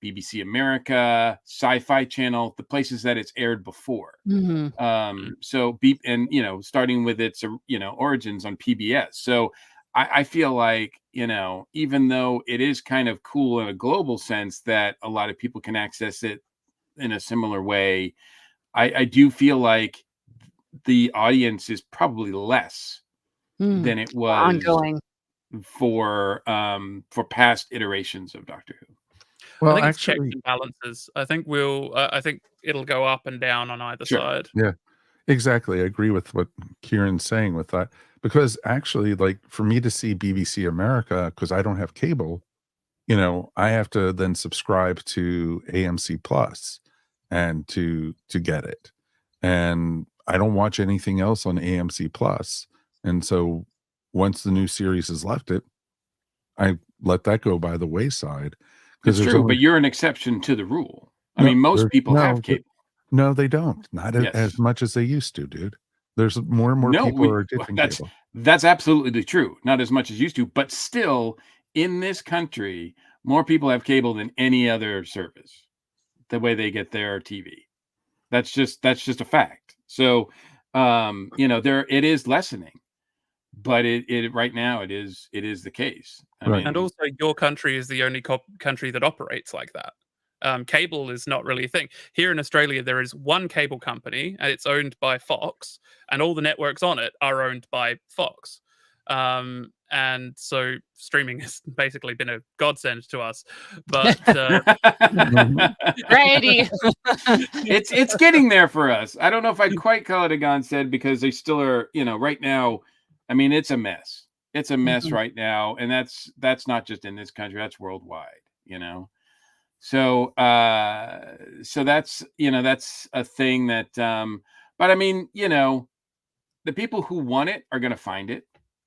BBC America, Sci-Fi Channel, the places that it's aired before. So starting with its origins on PBS. So I feel like, even though it is kind of cool in a global sense that a lot of people can access it in a similar way, I do feel like the audience is probably less than it was ongoing for past iterations of Doctor Who. well, I think it's checks actually, and balances. I think I think it'll go up and down on either side. yeah, exactly. I agree with what Ciarán's saying with that, because actually, like for me to see BBC America, because I don't have cable, I have to then subscribe to AMC Plus and to get it, and I don't watch anything else on AMC Plus, and so once the new series has left it, I let that go by the wayside. It's true, but you're an exception to the rule. I mean, most people have cable. No, they don't. Not as much as they used to, dude. There's more and more people are ditching cable. That's absolutely true. Not as much as used to, but still, in this country, more people have cable than any other service. The way they get their TV, that's just a fact. So, it is lessening, but it right now it is the case. I mean, and also, your country is the only country that operates like that. Cable is not really a thing. Here in Australia, there is one cable company, and it's owned by Fox, and all the networks on it are owned by Fox. And so streaming has basically been a godsend to us. But Brady, it's getting there for us. I don't know if I'd quite call it a godsend because they still are, right now. I mean, it's a mess. It's a mess right now, and that's not just in this country. That's worldwide. So that's that's a thing that. But I mean, the people who want it are going to find it.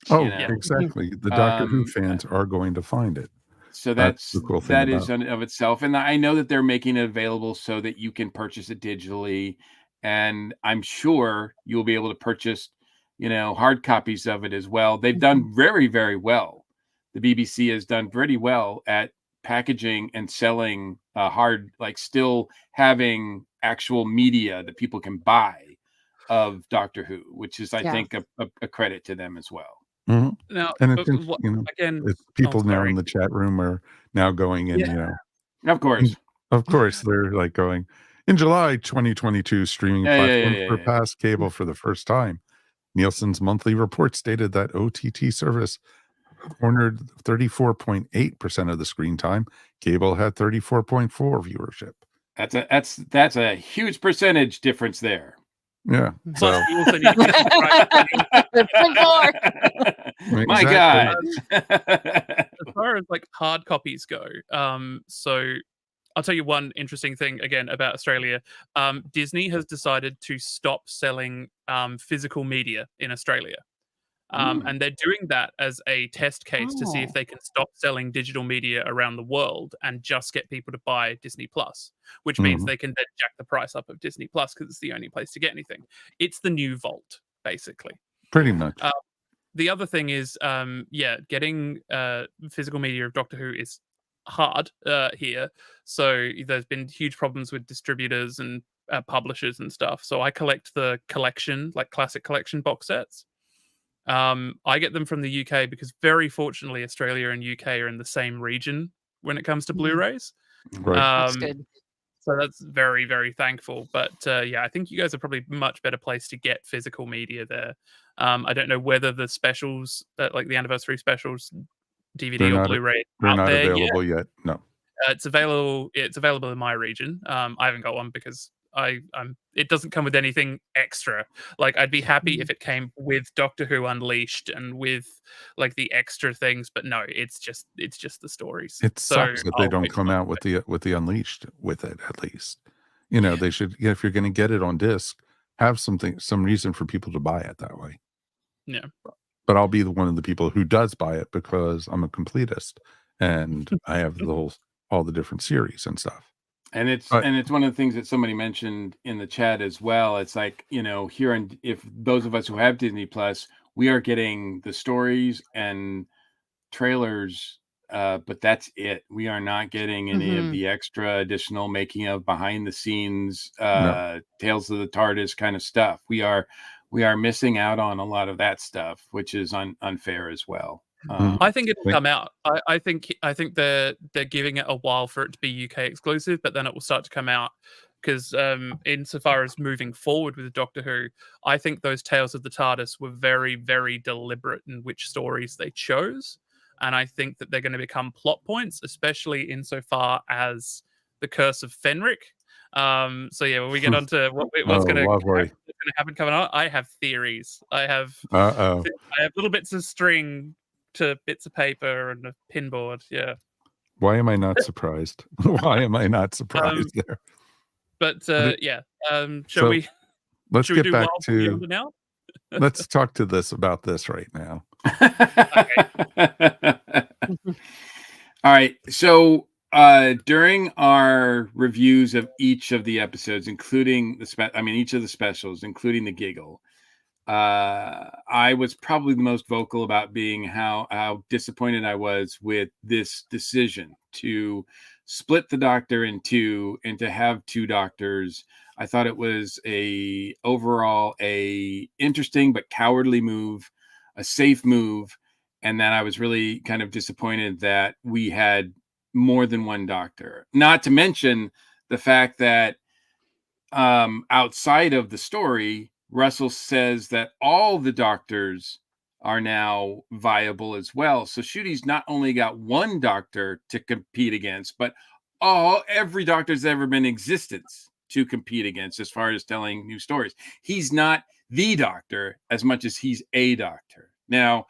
Oh, exactly. The Doctor Who fans are going to find it. So that's the cool thing that is of itself. And I know that they're making it available so that you can purchase it digitally. And I'm sure you'll be able to purchase, hard copies of it as well. They've done very, very well. The BBC has done pretty well at packaging and selling hard, like still having actual media that people can buy of Doctor Who, which is, I think, a credit to them as well. Mm-hmm. Now, and I think, again, people now in the chat room are now going in, Of course, they're like going, In July 2022, streaming platforms surpassed cable for the first time. Nielsen's monthly report stated that OTT service cornered 34.8% of the screen time. Cable had 34.4 viewership. That's a huge percentage difference there. Yeah. But So you also need to my God. As far as like hard copies go, so I'll tell you one interesting thing again about Australia. Disney has decided to stop selling physical media in Australia. And they're doing that as a test case to see if they can stop selling digital media around the world and just get people to buy Disney Plus, which means they can then jack the price up of Disney Plus because it's the only place to get anything. It's the new Vault, basically. Pretty much. The other thing is, getting physical media of Doctor Who is hard here. So there's been huge problems with distributors and publishers and stuff. So I collect the collection, like classic collection box sets. I get them from the UK because very fortunately Australia and UK are in the same region when it comes to Blu-rays. Right. That's good. So that's very, very thankful. But I think you guys are probably much better placed to get physical media there. I don't know whether the specials, like the anniversary specials, DVD or Blu-ray, they're not there available yet. No, it's available. It's available in my region. I haven't got one because it doesn't come with anything extra. Like I'd be happy if it came with Doctor Who Unleashed and with like the extra things, but no, it's just the stories. It sucks that they don't come out with the Unleashed with it. At least, they should. If you're going to get it on disc, have some reason for people to buy it that way. Yeah, but I'll be one of the people who does buy it because I'm a completist and I have all the different series and stuff. And it's one of the things that somebody mentioned in the chat as well. It's like, here, if those of us who have Disney Plus, we are getting the stories and trailers, but that's it. We are not getting any of the extra additional making of behind the scenes, Tales of the TARDIS kind of stuff. We are missing out on a lot of that stuff, which is unfair as well. I think it'll come out. I think they're giving it a while for it to be UK exclusive, but then it will start to come out because insofar as moving forward with Doctor Who, I think those Tales of the TARDIS were very, very deliberate in which stories they chose, and I think that they're going to become plot points, especially insofar as the Curse of Fenric. When we get on to what's going to happen coming on, I have theories. I have little bits of string to bits of paper and a pinboard. Yeah. Why am I not surprised? Why am I not surprised there? But shall we? Let's should get we do back Wild to Beyond now. Let's talk about this right now. All right. So during our reviews of each of the episodes, including each of the specials, including the giggle, I was probably the most vocal about being how disappointed I was with this decision to split the Doctor in two and to have two Doctors. I thought it was overall a interesting but cowardly move, a safe move, and that I was really kind of disappointed that we had more than one Doctor. Not to mention the fact that outside of the story, Russell says that all the Doctors are now viable as well. So Ncuti's not only got one Doctor to compete against, but every Doctor's ever been in existence to compete against as far as telling new stories. He's not the Doctor as much as he's a Doctor. Now,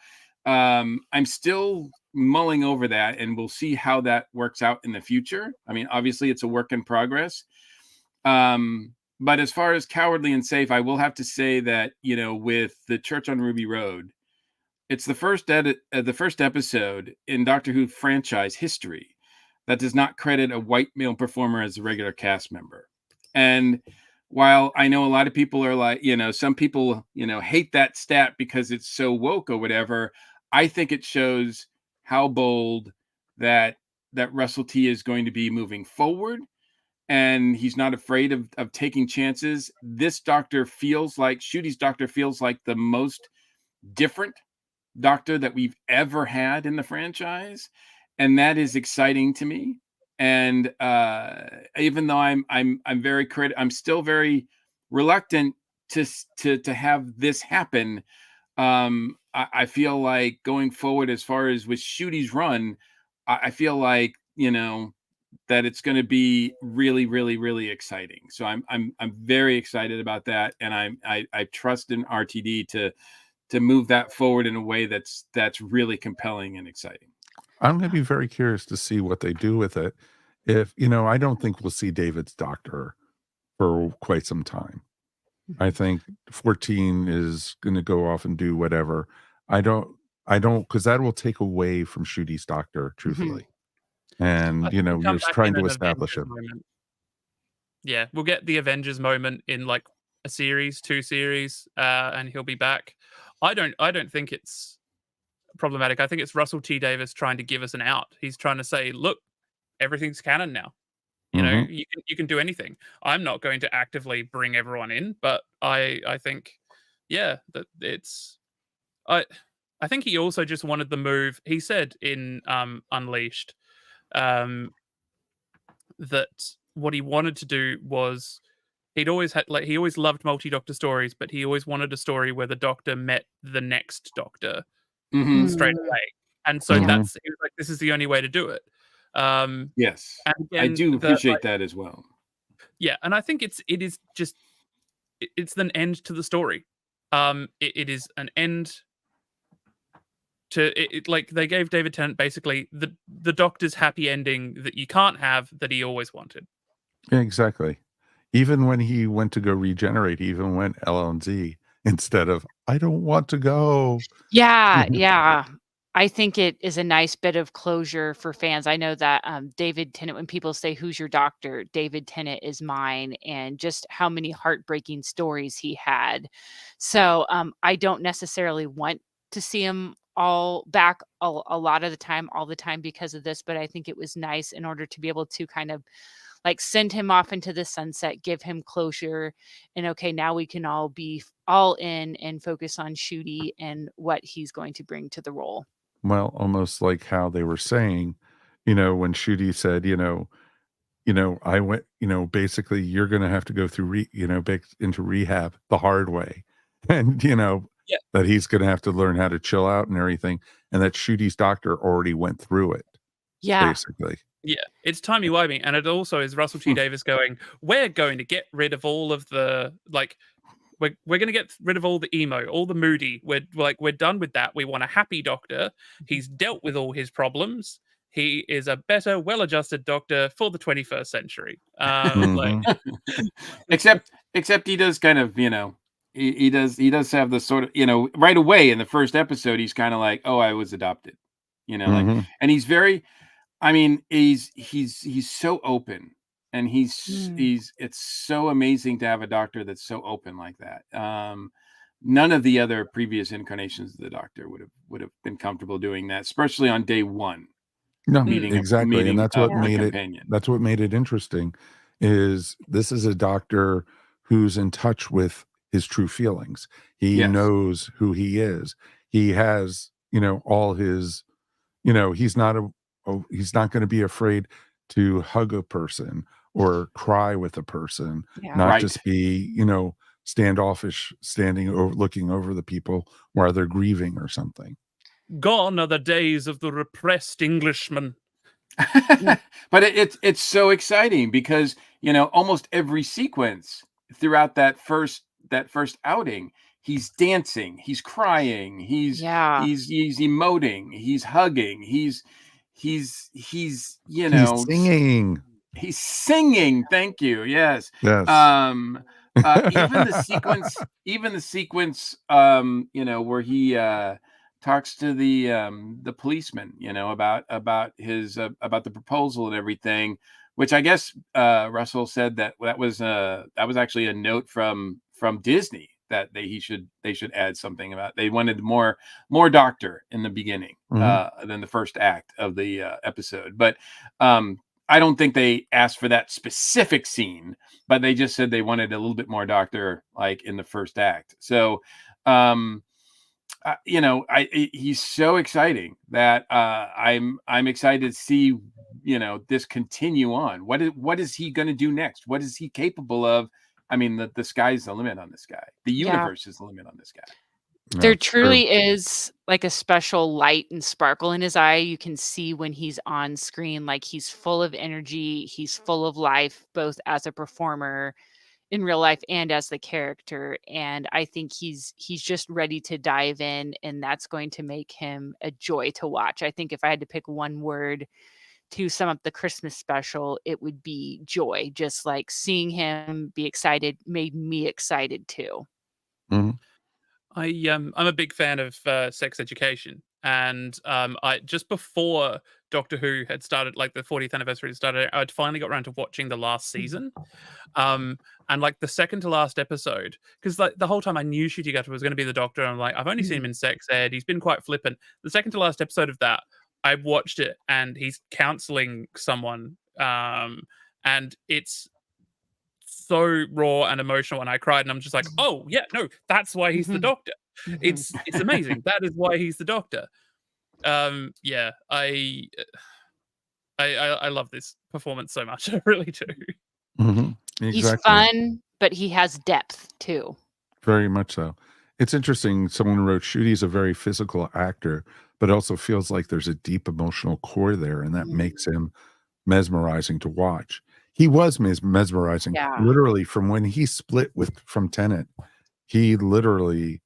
I'm still mulling over that, and we'll see how that works out in the future. I mean, obviously, it's a work in progress. But as far as cowardly and safe, I will have to say that, with the Church on Ruby Road, it's the first episode in Doctor Who franchise history that does not credit a white male performer as a regular cast member. And while I know a lot of people are like, some people, hate that stat because it's so woke or whatever, I think it shows how bold that Russell T is going to be moving forward. And he's not afraid of taking chances. This Doctor Ncuti's Doctor feels like the most different Doctor that we've ever had in the franchise. And that is exciting to me. And even though I'm very I'm still very reluctant to have this happen. I feel like going forward, as far as with Ncuti's run, I feel like, that it's going to be really, really, really exciting. So I'm very excited about that, and I trust in RTD to move that forward in a way that's really compelling and exciting. I'm going to be very curious to see what they do with it. If I don't think we'll see David's doctor for quite some time. I think 14 is going to go off and do whatever. I don't, because that will take away from Ncuti's doctor, truthfully. And I think he'll come you're back trying in to an establish Avengers him. moment. Yeah, we'll get the Avengers moment in like a series, 2 series, and he'll be back. I don't think it's problematic. I think it's Russell T Davies trying to give us an out. He's trying to say, look, everything's canon now. Mhm. You can do anything. I'm not going to actively bring everyone in, but I think, yeah, that it's I think he also just wanted the move. He said in Unleashed that what he wanted to do was he always loved multi-doctor stories, but he always wanted a story where the Doctor met the next Doctor straight away. And so Mhm. he was like, this is the only way to do it. Yes, and I again, do appreciate that as well. Yeah, and I think it's an end to the story. It is an end to it. Like they gave David Tennant basically the Doctor's happy ending that you can't have, that he always wanted. Yeah, exactly. Even when he went to go regenerate, he even went LNZ instead of, I don't want to go. Yeah, yeah. I think it is a nice bit of closure for fans. I know that David Tennant, when people say, "Who's your doctor?" David Tennant is mine, and just how many heartbreaking stories he had. So I don't necessarily want to see him all back a lot of the time, all the time because of this, but I think it was nice in order to be able to kind of like send him off into the sunset, give him closure, and okay, now we can all be all in and focus on Ncuti and what he's going to bring to the role. Well, almost like how they were saying, when Ncuti said, I went, basically you're going to have to go through, back into rehab the hard way. And, Yeah. that he's going to have to learn how to chill out and everything. And that Ncudi's doctor already went through it, Yeah. basically. Yeah, it's Timey-Wimey, and it also is Russell T Davies going, we're going to get rid of all of the we're going to get rid of all the emo, all the moody. We're done with that. We want a happy Doctor. He's dealt with all his problems. He is a better, well-adjusted Doctor for the 21st century. Mhm. except he does kind of, he does have the sort of, right away in the first episode, he's kind of like, oh, I was adopted, Mhm. and he's very, I mean, he's so open, and it's so amazing to have a Doctor that's so open like that. None of the other previous incarnations of the Doctor would have been comfortable doing that, especially on day one, No, meeting exactly. And that's what a made companion. it interesting is this is a doctor who's in touch with his true feelings. He Yes. knows who he is. He has, all his, he's not going to be afraid to hug a person or cry with a person, Yeah. not Right. just be, standoffish, standing over, looking over the people while they're grieving or something. Gone are the days of the repressed Englishman. But it's so exciting because almost every sequence throughout that first outing, he's dancing, he's crying, he's emoting, he's hugging, he's He's singing. he's singing. Thank you. Yes. Yes. Even the sequence where he talks to the policeman, about his about the proposal and everything, which I guess Russell said that was actually a note from Disney that they should add something about. They wanted more Doctor in the beginning than the first act of the episode, but I don't think they asked for that specific scene, but they just said they wanted a little bit more Doctor, like in the first act. So he's so exciting that I'm excited to see this continue on. What is he going to do next? What is he capable of? I mean, the sky's the limit on this guy. The universe is the limit on this guy. There truly is like a special light and sparkle in his eye. You can see when he's on screen, like he's full of energy, he's full of life, both as a performer in real life and as the character. And I think he's just ready to dive in, and that's going to make him a joy to watch. I think if I had to pick one word to sum up the Christmas special, it would be joy. Just like seeing him be excited made me excited too. Mm-hmm. I'm a big fan of Sex Education, and I just before Doctor Who had started, like the 40th anniversary had started, I'd finally got around to watching the last season, and like the second to last episode, because like the whole time I knew Ncuti Gatwa was going to be the Doctor, and I'm like, I've only seen him in Sex Ed, he's been quite flippant. The second to last episode of that, I watched it, and he's counseling someone, and it's so raw and emotional, and I cried, and I'm just like, oh yeah, no, that's why he's the Doctor. It's amazing. That is why he's the Doctor. Yeah, I love this performance so much. I really do. Mm-hmm. Exactly. He's fun, but he has depth too. Very much so. It's interesting. Someone wrote, Ncuti's a very physical actor, but also feels like there's a deep emotional core there, and that makes him mesmerizing to watch. He was mesmerizing, literally, from when he split from Tennant. He literally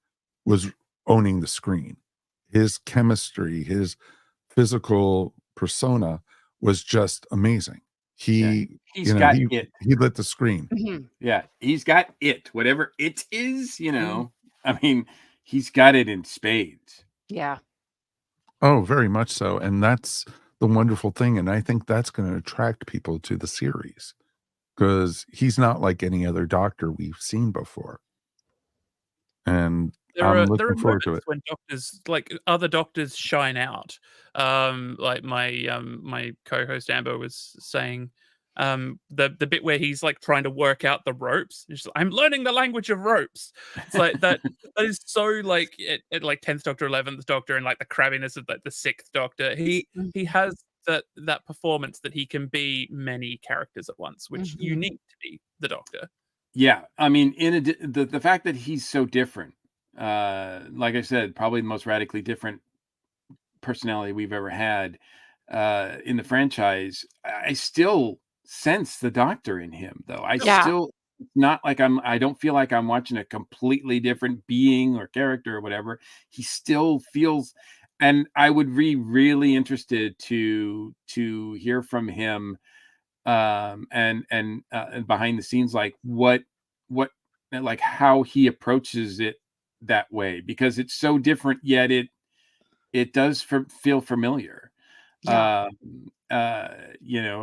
was owning the screen. His chemistry, his physical persona was just amazing. He's got it. He lit the screen. Yeah, he's got it. Whatever it is, I mean, he's got it in spades. Yeah. Oh, very much so. And that's the wonderful thing. And I think that's going to attract people to the series, because he's not like any other Doctor we've seen before. And I'm looking forward to it. When doctors, like other Doctors, shine out. Like my co-host Amber was saying, the bit where he's like trying to work out the ropes. He's like, I'm learning the language of ropes. It's like that is so like at like 10th Doctor, 11th Doctor, and like the crabbiness of like the 6th Doctor. He has that performance that he can be many characters at once, which you need to be the Doctor. Yeah, I mean, the fact that he's so different, like I said, probably the most radically different personality we've ever had in the franchise. I still sense the Doctor in him, though. Still, not like I don't feel like I'm watching a completely different being or character or whatever. He still feels, and I would be really interested to hear from him, and behind the scenes, like what like how he approaches it that way, because it's so different, yet it does feel familiar.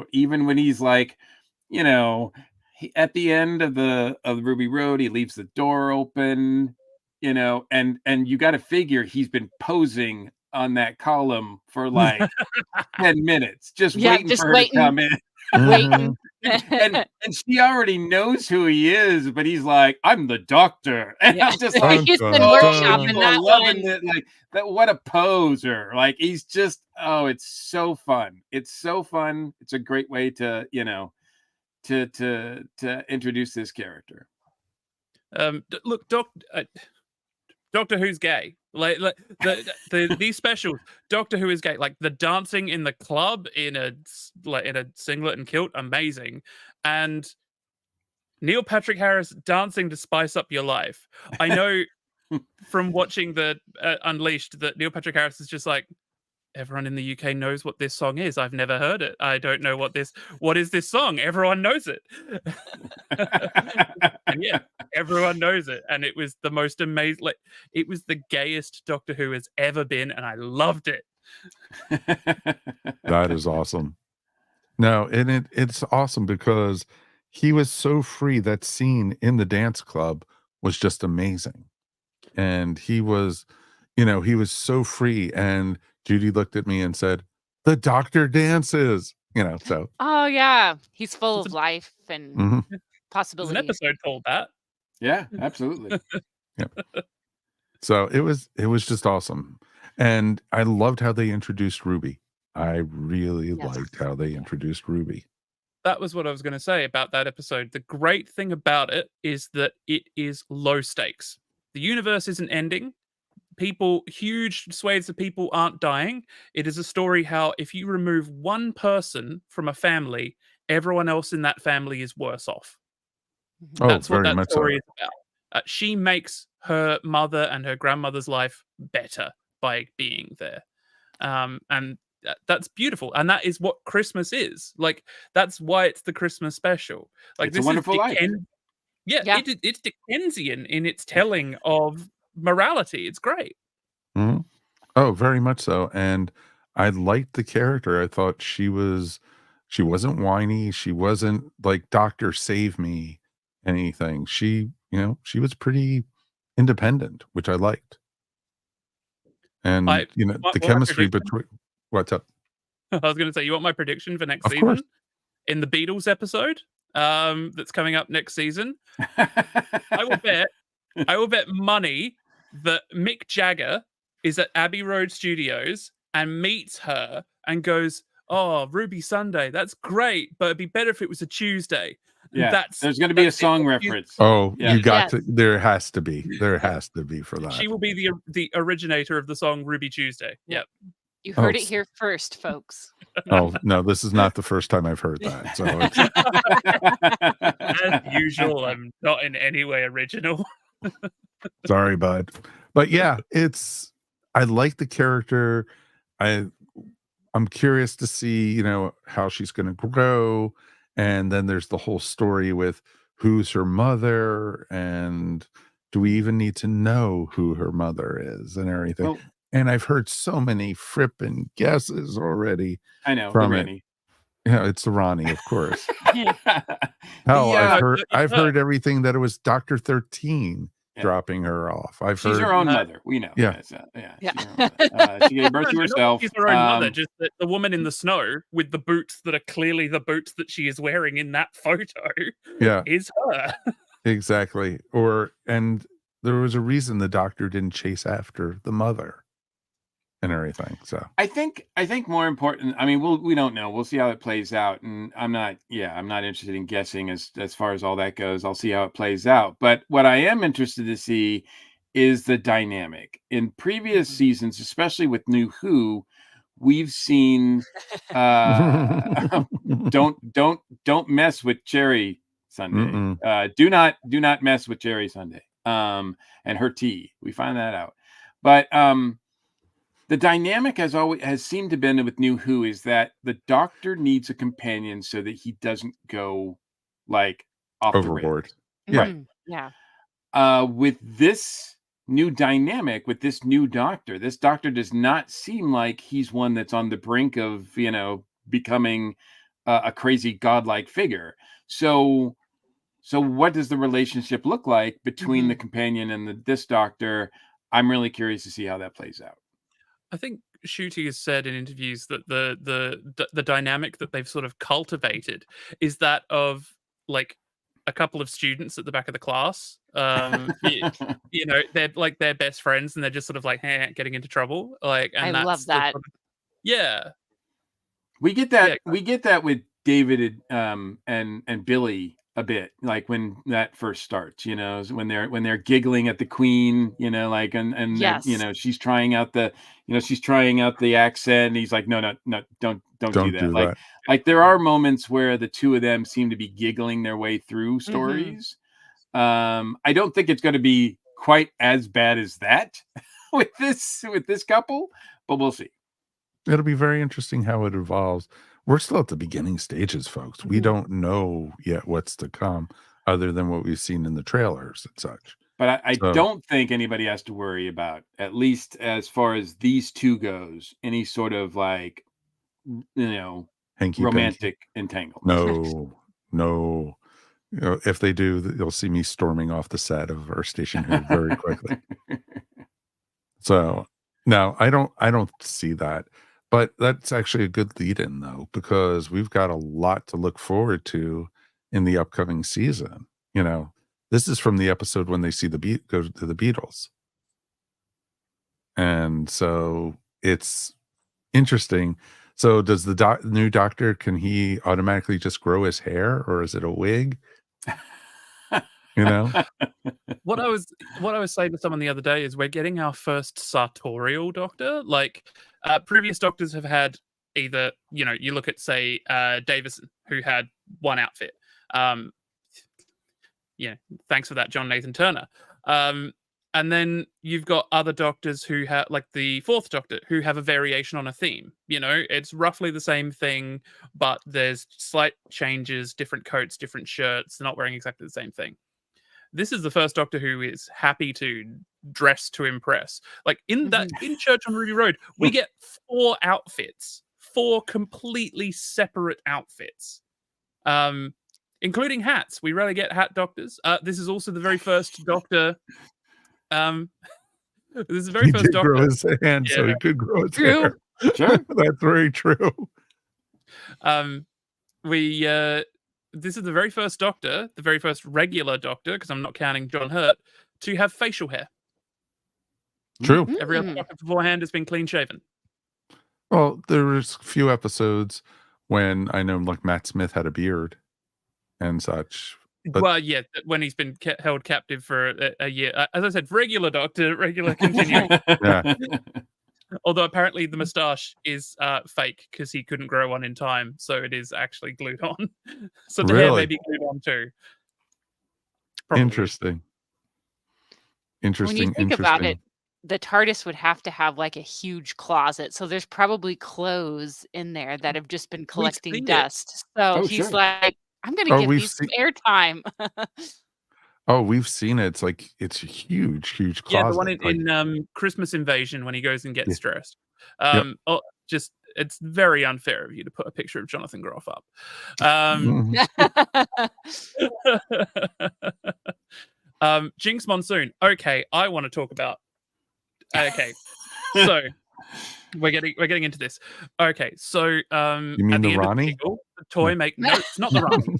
Even when he's like, at the end of the Ruby Road, he leaves the door open, and you got to figure he's been posing on that column for like 10 minutes, just waiting for her to come in. Waiting. and she already knows who he is, but he's like, I'm the Doctor. And I'm just like, he's been workshopping that loving it. Like that, what a poser. Like he's just, it's so fun. It's so fun. It's a great way to, to introduce this character. Look, Doctor Who's gay. Like these specials, Doctor Who is gay. Like the dancing in the club in a singlet and kilt, amazing. And Neil Patrick Harris dancing to spice up your life. I know from watching the Unleashed that Neil Patrick Harris is just like, everyone in the UK knows what this song is. I've never heard it. I don't know what is this song? Everyone knows it. And yeah, everyone knows it. And it was the most amazing, like it was the gayest Doctor Who has ever been, and I loved it. That is awesome. No, and it's awesome because he was so free. That scene in the dance club was just amazing. And he was so free, and Judy looked at me and said, the Doctor dances, so. Oh, yeah. He's full of life and possibilities. There's an episode called that. Yeah, absolutely. Yeah. So it was just awesome. And I loved how they introduced Ruby. I really liked how they introduced Ruby. That was what I was going to say about that episode. The great thing about it is that it is low stakes. The universe isn't ending. Huge swathes of people aren't dying. It is a story how if you remove one person from a family, everyone else in that family is worse off. Oh, That's what very that much story so. is about. She makes her mother and her grandmother's life better by being there. And that's beautiful. And that is what Christmas is. Like, that's why it's the Christmas special. Like, It's a this Wonderful is Life. Yeah. It's Dickensian in its telling of morality. It's great. Mhm. Oh, very much so. And I liked the character. I thought she wasn't whiny. She wasn't like Doctor Save Me anything. She was pretty independent, which I liked. And I the want my chemistry prediction? between what's up? I was going to say, you want my prediction for next Of season? course. In the Beatles episode, that's coming up next season, I will bet money that Mick Jagger is at Abbey Road Studios and meets her and goes, "Oh, Ruby Sunday, that's great, but it'd be better if it was a Tuesday." Yeah, there's going to be a song reference. Oh, Yeah. you got Yes. to. There has to be. There has to be for that. She will be the originator of the song Ruby Tuesday. Yep. You heard it s- here first, folks. Oh no, this is not the first time I've heard that. So it's, As usual, I'm not in any way original. sorry, bud. But yeah, I like the character. I'm curious to see, how she's going to grow. And then there's the whole story with who's her mother and do we even need to know who her mother is and everything. Well, And I've heard so many frippin' guesses already I know, from the it. Rennie. Yeah, it's the Ronnie, of course. The, Hell, uh, I've heard everything that it was Dr. 13 Yeah. dropping her off. I've she's heard her own mother. We know. Yeah. Yeah. She's her own mother. She gave birth to No, not herself. she's her own mother, just that the woman in the snow with the boots that are clearly the boots that she is wearing in that photo Yeah, is her. exactly. And there was a reason the doctor didn't chase after the mother and everything. So I think more important. I mean, we don't know. We'll see how it plays out. And I'm not interested in guessing as far as all that goes. I'll see how it plays out. But what I am interested to see is the dynamic in previous seasons, especially with New Who. We've seen don't mess with Cherry Sunday. Do not mess with Cherry Sunday. And her tea. We find that out. But the dynamic has seemed to been with New Who is that the Doctor needs a companion so that he doesn't go like off overboard. the rails. Yeah. With this new dynamic, with this Doctor does not seem like he's one that's on the brink of becoming a crazy godlike figure. So what does the relationship look like between the companion and this Doctor? I'm really curious to see how that plays out. I think Ncuti has said in interviews that the dynamic that they've sort of cultivated is that of like a couple of students at the back of the class. They're like their best friends, and they're just sort of like getting into trouble. Like, and I love that. Yeah, we get that. We get that with David and Billy a bit, like when that first starts, when they're giggling at the Queen, and Yes. she's trying out the accent, and he's like, no, don't do that. Like there are moments where the two of them seem to be giggling their way through stories. I don't think it's going to be quite as bad as that with this couple, but we'll see. It'll be very interesting how it evolves. We're still at the beginning stages, folks. We don't know yet what's to come other than what we've seen in the trailers and such. But I don't think anybody has to worry about, at least as far as these two goes, any sort of like, romantic entanglement. No. If they do, you'll see me storming off the set of our station here very quickly. So no, I don't see that. But that's actually a good lead-in, though, because we've got a lot to look forward to in the upcoming season. This is from the episode when they see go to the Beatles. and so it's interesting. So does the new doctor, can he automatically just grow his hair, or is it a wig? You know? What I was saying to someone the other day is we're getting our first sartorial doctor. Like previous doctors have had either, you look at say Davison, who had one outfit. Thanks for that, John Nathan Turner. And then you've got other doctors who have, like the fourth doctor, who have a variation on a theme. It's roughly the same thing, but there's slight changes, different coats, different shirts. They're not wearing exactly the same thing. This is the first doctor who is happy to dress to impress. Like in Church on Ruby Road, we get 4 outfits, 4 completely separate outfits. Including hats. We rarely get hat doctors. This is also the very first doctor. This is the very first doctor. Grow his hand, so he could grow his hair. Sure. That's very true. This is the very first doctor, the very first regular doctor, because I'm not counting John Hurt, to have facial hair. True. Every other doctor beforehand has been clean shaven. Well, there was a few episodes when I know, like Matt Smith had a beard and such. But... Well, yeah, when he's been held captive for a year. As I said, regular doctor, regular continuing. Yeah. Although apparently the moustache is fake because he couldn't grow one in time, so it is actually glued on. So the hair may be glued on too. Probably. Interesting. When you think about it, the TARDIS would have to have like a huge closet, so there's probably clothes in there that have just been collecting dust. So he's like, I'm going to give these some airtime. Oh, we've seen it. It's like, it's a huge closet. Yeah, the one in Christmas Invasion when he goes and gets dressed. It's very unfair of you to put a picture of Jonathan Groff up. Jinx Monsoon. Okay, I want to talk about. Okay, so we're getting into this. Okay, so you mean the Rani? The toy make no, it's not the Rani.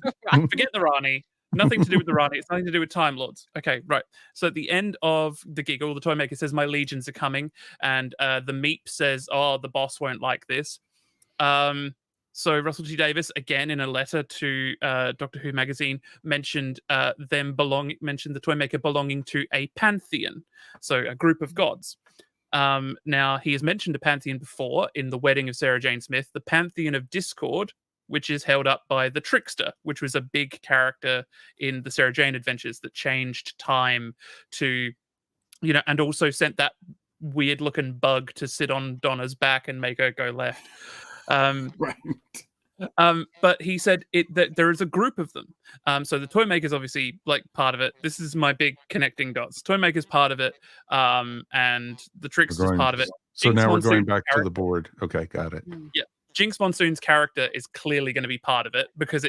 Forget the Rani. Nothing to do with the Rani. It's nothing to do with Time Lords. Okay, right. So at the end of the giggle, the toy maker says, "My legions are coming," and the Meep says, "Oh, the boss won't like this." So Russell T Davies, again in a letter to Doctor Who magazine, mentioned the toy maker belonging to a pantheon, so a group of gods. Now he has mentioned a pantheon before in The Wedding of Sarah Jane Smith, the Pantheon of Discord, which is held up by the Trickster, which was a big character in the Sarah Jane adventures that changed time to, and also sent that weird looking bug to sit on Donna's back and make her go left. Right. But he said that there is a group of them. So the toy maker's obviously like part of it. This is my big connecting dots. Toy maker's part of it, and the Trickster's part of it. So now we're going back to the board. Okay, got it. Yeah. Jinx Monsoon's character is clearly going to be part of it because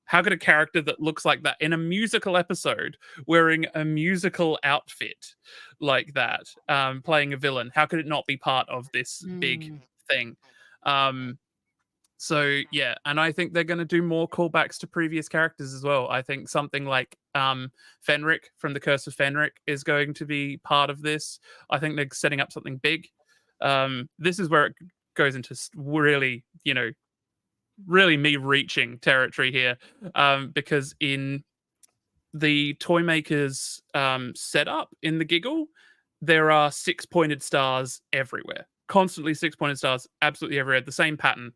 how could a character that looks like that in a musical episode wearing a musical outfit like that, playing a villain, how could it not be part of this big thing? So yeah, and I think they're going to do more callbacks to previous characters as well. I think something like Fenric from The Curse of Fenric is going to be part of this. I think they're setting up something big. This is where it goes into really, really me reaching territory here, because in the toy maker's setup in the giggle, there are 6-pointed stars everywhere, constantly 6-pointed stars, absolutely everywhere, the same pattern.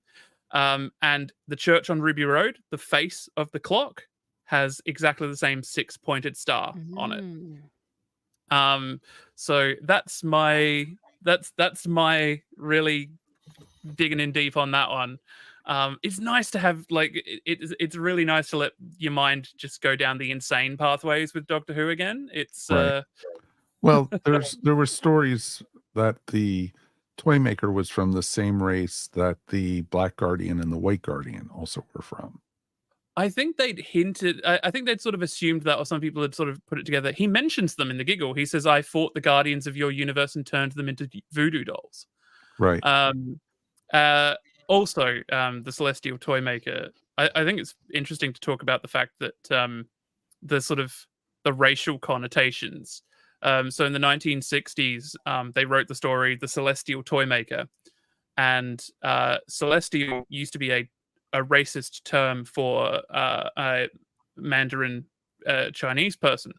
And the church on Ruby Road, the face of the clock, has exactly the same 6-pointed star on it. So that's my really digging in deep on that one. It's nice to have it's really nice to let your mind just go down the insane pathways with Doctor Who again. It's right. Well, there were stories that the toy maker was from the same race that the Black Guardian and the White Guardian also were from. I think they'd hinted. I think they'd sort of assumed that, or some people had sort of put it together. He mentions them in the giggle. He says, "I fought the guardians of your universe and turned them into voodoo dolls." Right. Also, the Celestial Toy Maker. I think it's interesting to talk about the fact that the racial connotations So in the 1960s, they wrote the story The Celestial Toymaker. And celestial used to be a racist term for a Mandarin Chinese person.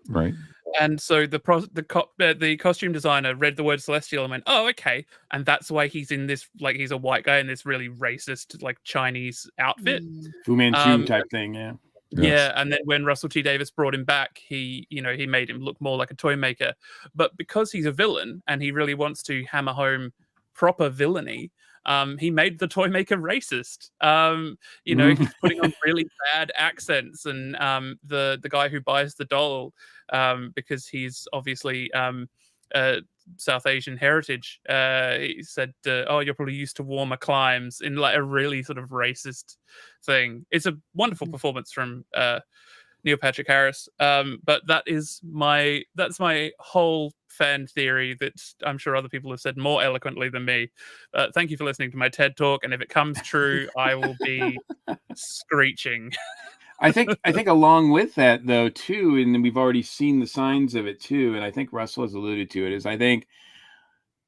Right. And so the costume designer read the word celestial and went, "Oh, okay," and that's why he's in this, like, he's a white guy in this really racist, like, Chinese outfit. Fu Manchu type thing, yeah. Yes. Yeah, and then when Russell T Davies brought him back, he made him look more like a toy maker. But because he's a villain and he really wants to hammer home proper villainy, he made the toy maker racist. He's putting on really bad accents, and the guy who buys the doll, because he's obviously South Asian heritage, he said, "Oh, you're probably used to warmer climes," in like a really sort of racist thing. It's a wonderful performance from Neil Patrick Harris. But that's my whole fan theory that I'm sure other people have said more eloquently than me. Thank you for listening to my TED talk, and if it comes true, I will be screeching. I think along with that, though, too, and we've already seen the signs of it too, and I think Russell has alluded to it, is I think,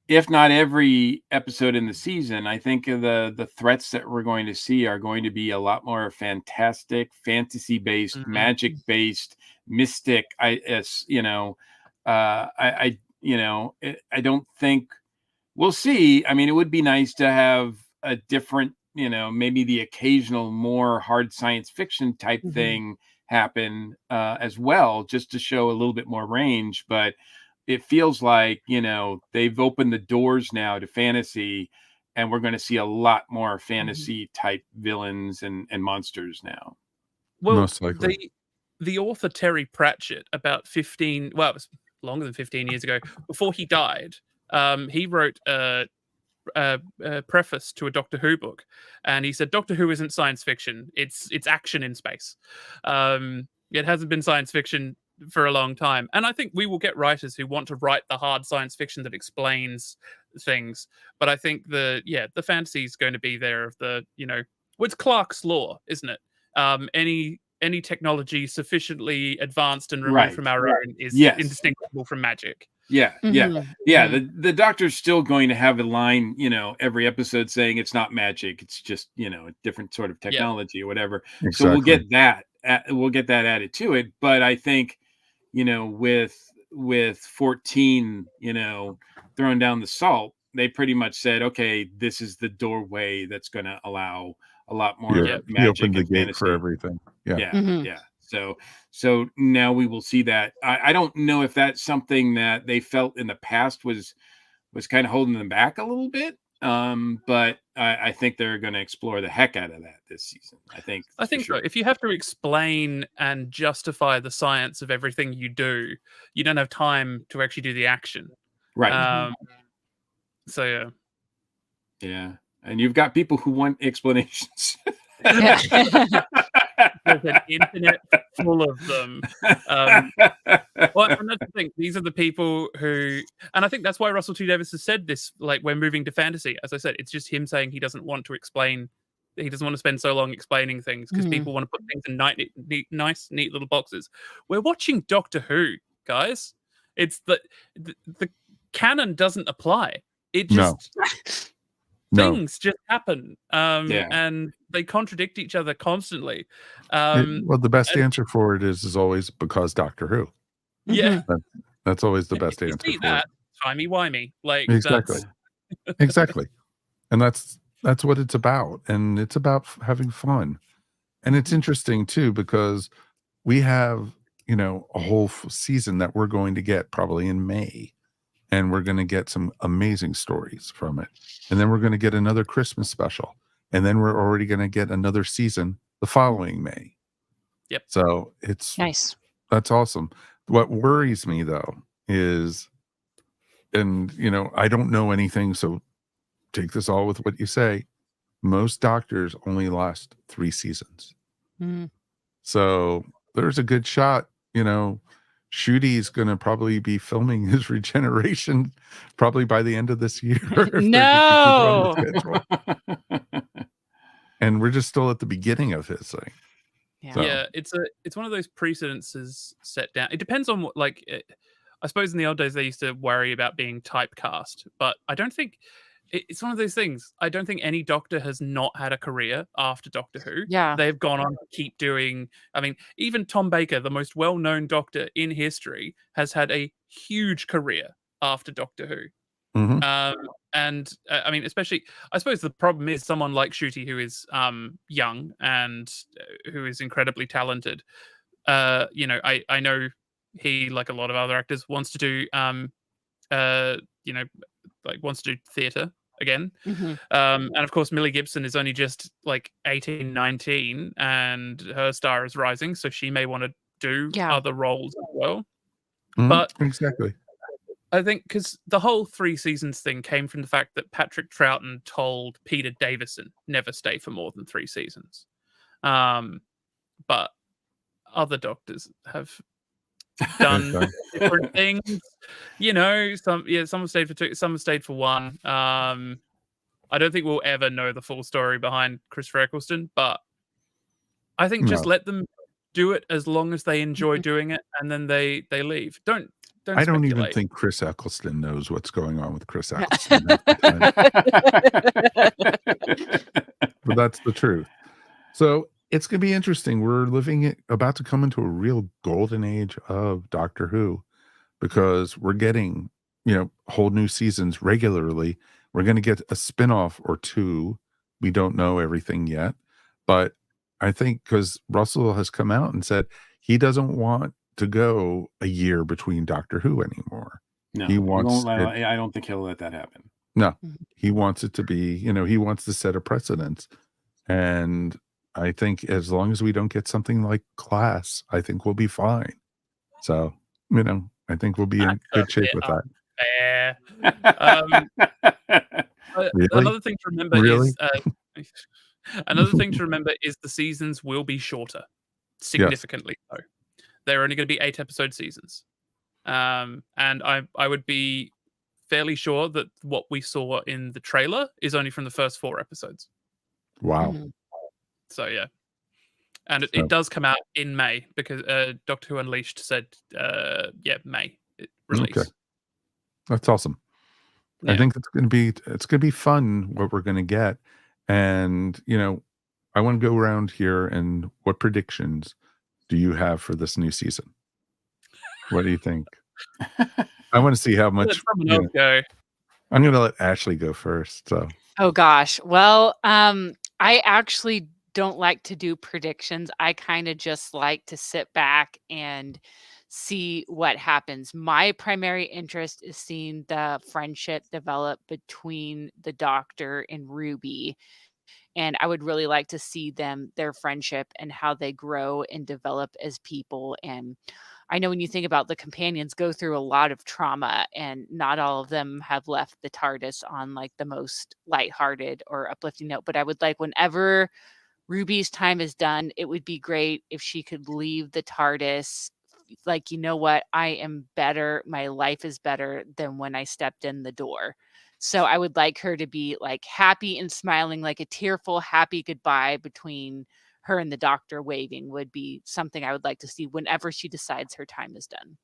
if not every episode in the season, I think the threats that we're going to see are going to be a lot more fantastic, fantasy-based, magic-based, mystic. I don't think we'll see. I mean, it would be nice to have a different, maybe the occasional more hard science fiction type thing happen as well, just to show a little bit more range. But it feels like, they've opened the doors now to fantasy, and we're going to see a lot more fantasy type villains and monsters now. Well, most likely. The author Terry Pratchett, about 15, well, it was longer than 15 years ago, before he died, he wrote a preface to a Doctor Who book, and he said Doctor Who isn't science fiction; it's action in space. It hasn't been science fiction for a long time, and I think we will get writers who want to write the hard science fiction that explains things. But I think the fantasy is going to be there of the it's Clark's law, isn't it? Any technology sufficiently advanced and removed from our own is indistinguishable from magic. The Doctor's still going to have a line, every episode saying it's not magic, it's just a different sort of technology or whatever. Exactly. So we'll get that added to it. But I think with 14 throwing down the salt, they pretty much said, okay, this is the doorway that's going to allow a lot more magic. He opened the gate for everything. So now we will see that. I don't know if that's something that they felt in the past was kind of holding them back a little bit. But I think they're going to explore the heck out of that this season. I think so. If you have to explain and justify the science of everything you do, you don't have time to actually do the action. Right. So yeah. And you've got people who want explanations. There's an internet full of them. And that's the thing. These are the people who, and I think that's why Russell T Davies has said this. Like, we're moving to fantasy. As I said, it's just him saying he doesn't want to explain. He doesn't want to spend so long explaining things because people want to put things in nice, neat little boxes. We're watching Doctor Who, guys. It's the canon doesn't apply. It just. Things just happen, and they contradict each other constantly. Well, the best answer for it is always because Doctor Who. Yeah, that's always the best answer. See that timey-wimey, like exactly, and that's what it's about, and it's about having fun, and it's interesting too because we have a whole season that we're going to get probably in May. And we're going to get some amazing stories from it. And then we're going to get another Christmas special. And then we're already going to get another season the following May. Yep. So it's nice. That's awesome. What worries me though is, and I don't know anything, so take this all with what you say. Most Doctors only last 3 seasons. So there's a good shot, Ncuti's going to probably be filming his regeneration probably by the end of this year. No. And we're just still at the beginning of his thing. Yeah, it's one of those precedences set down. It depends on what, I suppose in the old days they used to worry about being typecast, but I don't think it's one of those things. I don't think any Doctor has not had a career after Doctor Who. Yeah. They've gone on to keep doing. I mean, even Tom Baker, the most well-known Doctor in history, has had a huge career after Doctor Who. Mhm. I mean, especially, I suppose the problem is someone like Ncuti, who is young and who is incredibly talented. You know, I know he, like a lot of other actors, wants to do you know, like wants to do theatre again. Mhm. And of course, Millie Gibson is only just like 18, 19, and her star is rising, so she may want to do Yeah. other roles as well. Mhm. But Exactly. I think because the whole 3 seasons thing came from the fact that Patrick Troughton told Peter Davison never stay for more than 3 seasons. But other Doctors have done Okay. different things. You know, some have stayed for 2, some have stayed for 1. I don't think we'll ever know the full story behind Christopher Eccleston, but I think just No. let them do it as long as they enjoy Mhm. doing it, and then they leave. Don't I don't even speculate. think Chris Eccleston knows what's going on with Chris Eccleston half the time, but that's the truth. So it's going to be interesting. We're about to come into a real golden age of Doctor Who, because we're getting, whole new seasons regularly. We're going to get a spinoff or 2. We don't know everything yet, but I think because Russell has come out and said he doesn't want to go a year between Doctor Who anymore. No, He wants I don't think he'll let that happen. No, Mhm. he wants it to be, he wants to set a precedent. And I think as long as we don't get something like Class, I think we'll be fine. So, I think we'll be in good shape with that. Really? Another thing to remember Really? is the seasons will be shorter, Yes. significantly so. They're only going to be 8-episode seasons, and I would be fairly sure that what we saw in the trailer is only from the first 4 episodes. Wow. Mhm. So yeah, and So- it does come out in May because Doctor Who Unleashed said May release. Okay. That's awesome. I Yeah. think it's going to be fun what we're going to get. And, I want to go around here, and what predictions do you have for this new season? What do you think? I want to see how much, Let someone else go. I'm going to let Ashley go first. So, Oh gosh. Well, I actually don't like to do predictions. I kind of just like to sit back and see what happens. My primary interest is seeing the friendship develop between the Doctor and Ruby. And I would really like to see their friendship and how they grow and develop as people. And I know when you think about the companions go through a lot of trauma, and not all of them have left the TARDIS on like the most lighthearted or uplifting note. But I would like, whenever Ruby's time is done, it would be great if she could leave the TARDIS like, you know what, I am better. My life is better than when I stepped in the door. So I would like her to be like happy and smiling, like a tearful, happy goodbye between her and the Doctor waving would be something I would like to see whenever she decides her time is done.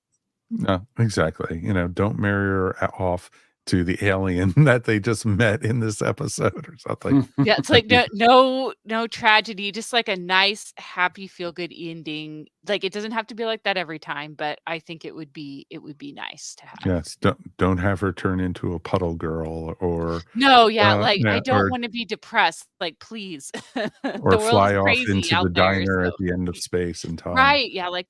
no, exactly. Don't marry her off to the alien that they just met in this episode or something. Yeah, it's like no tragedy, just like a nice, happy, feel good ending. Like it doesn't have to be like that every time, but I think it would be nice to have. Yes, don't have her turn into a puddle girl, or No, yeah, like I yeah, don't want to be depressed. Like, please. or The world fly is off crazy into out the there. diner at So, the end of space and time. right, yeah, like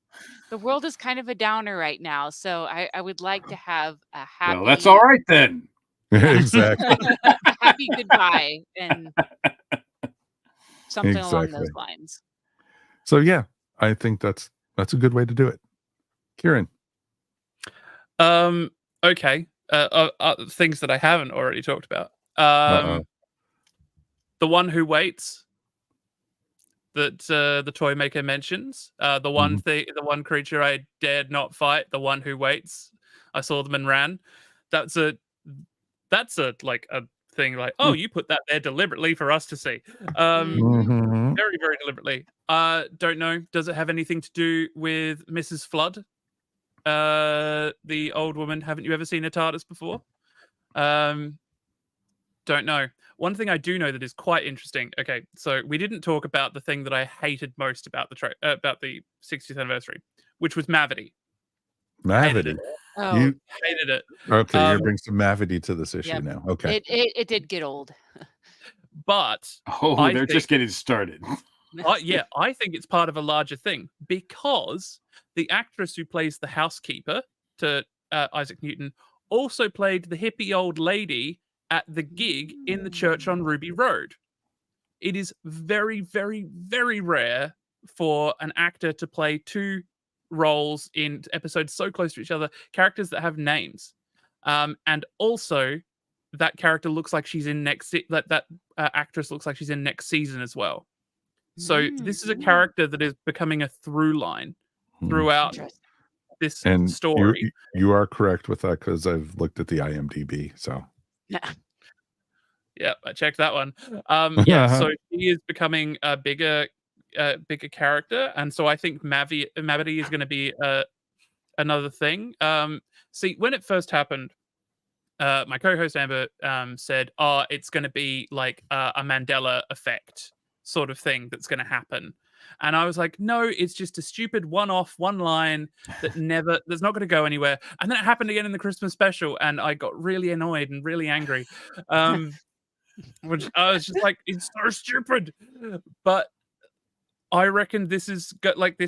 the world is kind of a downer right now. So I would like to have a happy, Well, that's all right then. Exactly. a happy goodbye and something along those Exactly. lines. So yeah, I think that's a good way to do it. Ciarán. Okay. Things that I haven't already talked about. Uh-oh. The One Who Waits that the toy maker mentions. The one thing, the one creature I dared not fight. The One Who Waits. I saw them and ran. That's a like a thing. Like, oh, you put that there deliberately for us to see. Mhm. Very, very deliberately. Don't know. Does it have anything to do with Mrs. Flood? the old woman, haven't you ever seen a TARDIS before? Don't know. One thing I do know that is quite interesting. Okay, so we didn't talk about the thing that I hated most about the 60th anniversary, which was Mavity. Hated Mavity. it. Oh, You Hated it. okay? You're bringing some Mavity to this issue Yep. now. Okay. it did get old. But Oh, they're just getting started. I think it's part of a larger thing because the actress who plays the housekeeper to Isaac Newton also played the hippie old lady at the gig in the church on Ruby Road. It is very, very, very rare for an actor to play two roles in episodes so close to each other, characters that have names. And also, that character looks like she's in that actress looks like she's in next season as well. So this is a character that is becoming a through line throughout this And story. you are correct with that because I've looked at the IMDb. So yeah, I checked that one. So he is becoming a bigger character, and so I think Mavity is going to be another thing. See, when it first happened, my co-host Amber said, "Oh, it's going to be like a Mandela effect sort of thing that's going to happen." And I was like, "No, it's just a stupid one-off, one line that's not going to go anywhere." And then it happened again in the Christmas special, and I got really annoyed and really angry. Which I was just like, it's so stupid. But I reckon this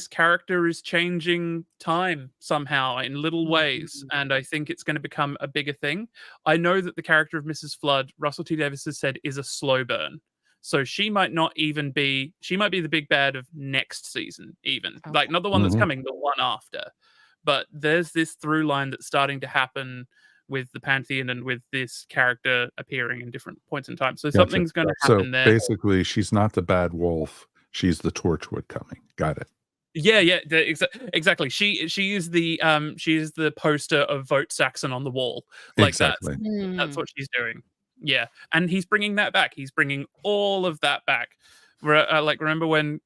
character is changing time somehow in little ways, and I think it's going to become a bigger thing. I know that the character of Mrs. Flood, Russell T Davies has said, is a slow burn. So she might not even be, she might be the big bad of next season, even. Okay. Like, not the one that's coming, the one after. But there's this through line that's starting to happen with the Pantheon and with this character appearing in different points in time. So something's going to happen there. Basically, she's not the bad wolf. She's the Torchwood coming. Got it. Yeah, exactly. She is the poster of Vote Saxon on the wall. Like exactly. That's what she's doing. Yeah, and he's bringing that back. He's bringing all of that back. Remember when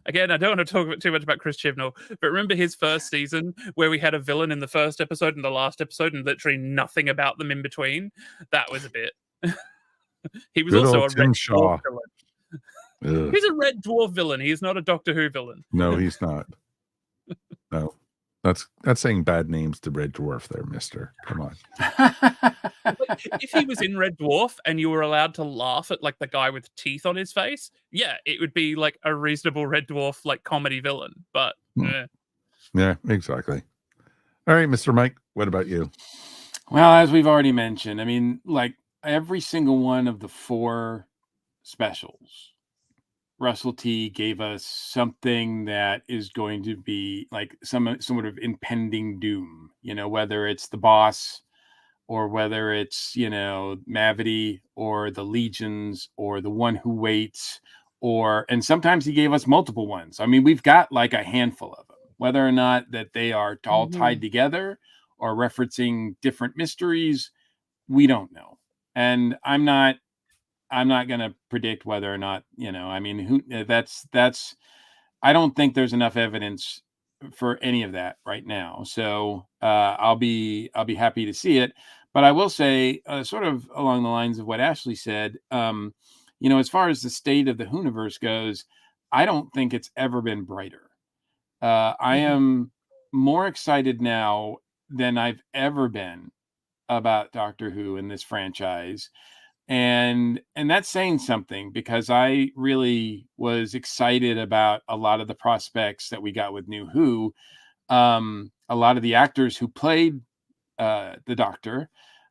again, I don't want to talk too much about Chris Chibnall, but remember his first season where we had a villain in the first episode and the last episode and literally nothing about them in between? That was a bit. He was also a Red Dwarf villain. He's a Red Dwarf villain. He's not a Doctor Who villain. No, he's not. No. That's saying bad names to Red Dwarf there, mister. Come on. If he was in Red Dwarf and you were allowed to laugh at like the guy with teeth on his face, yeah, it would be like a reasonable Red Dwarf like comedy villain. But yeah, exactly. All right, Mr. Mike, what about you? Well, as we've already mentioned, I mean, like every single one of the 4 specials, Russell T gave us something that is going to be like some sort of impending doom, you know, whether it's the boss or whether it's, you know, Mavity or the Legions or the one who waits, and sometimes he gave us multiple ones. I mean, we've got like a handful of them, whether or not that they are all tied together or referencing different mysteries, we don't know. And I'm not going to predict whether or not, you know, I mean, I don't think there's enough evidence for any of that right now. So I'll be happy to see it. But I will say, sort of along the lines of what Ashley said, you know, as far as the state of the Whoniverse goes, I don't think it's ever been brighter. I am more excited now than I've ever been about Doctor Who in this franchise. And that's saying something because I really was excited about a lot of the prospects that we got with New Who. A lot of the actors who played the Doctor,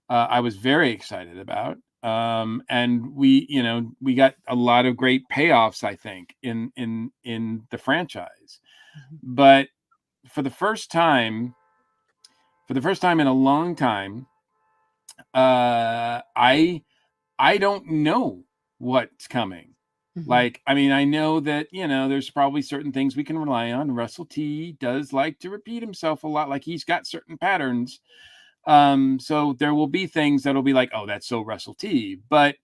I was very excited about. And we got a lot of great payoffs, I think, in the franchise. But for the first time in a long time, I don't know what's coming. Like, I mean, I know that, you know, there's probably certain things we can rely on. Russell T does like to repeat himself a lot. Like he's got certain patterns. So there will be things that'll be like, oh, that's so Russell T. But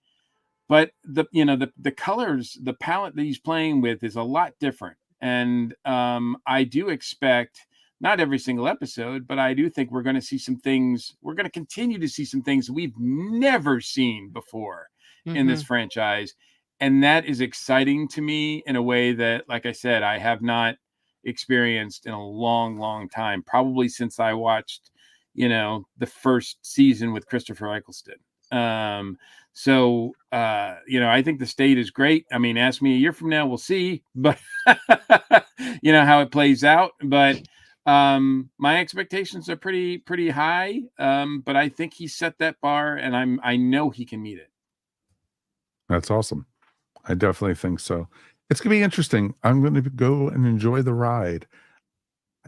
the colors, the palette that he's playing with is a lot different. And I do expect not every single episode, but I do think we're going to see some things. We're going to continue to see some things we've never seen before in this franchise. And that is exciting to me in a way that, like I said, I have not experienced in a long, long time, probably since I watched, the first season with Christopher Eccleston. I think the state is great. I mean, ask me a year from now, we'll see, but how it plays out. But my expectations are pretty high. But I think he set that bar, and I know he can meet it. That's awesome. I definitely think so. It's going to be interesting. I'm going to go and enjoy the ride.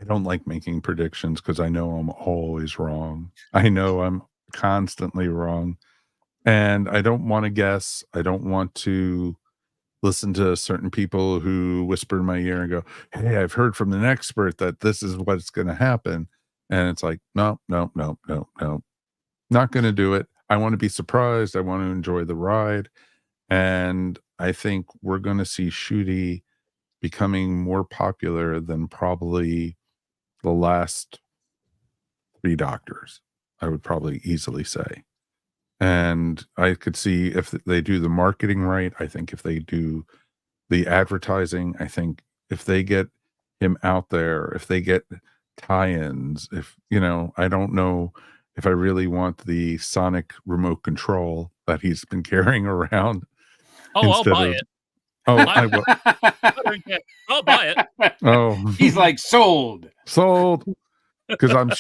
I don't like making predictions because I know I'm always wrong. I know I'm constantly wrong. And I don't want to guess. I don't want to listen to certain people who whisper in my ear and go, hey, I've heard from an expert that this is what's going to happen. And it's like, no. Not going to do it. I want to be surprised. I want to enjoy the ride. And I think we're going to see Ncuti becoming more popular than probably the last 3 Doctors, I would probably easily say. And I could see if they do the marketing right. I think if they do the advertising, I think if they get him out there, if they get tie-ins, I don't know if I really want the sonic remote control that he's been carrying around. Oh, I'll buy it. Oh, I will. I don't care. I'll buy it. Oh, he's like sold, because I'm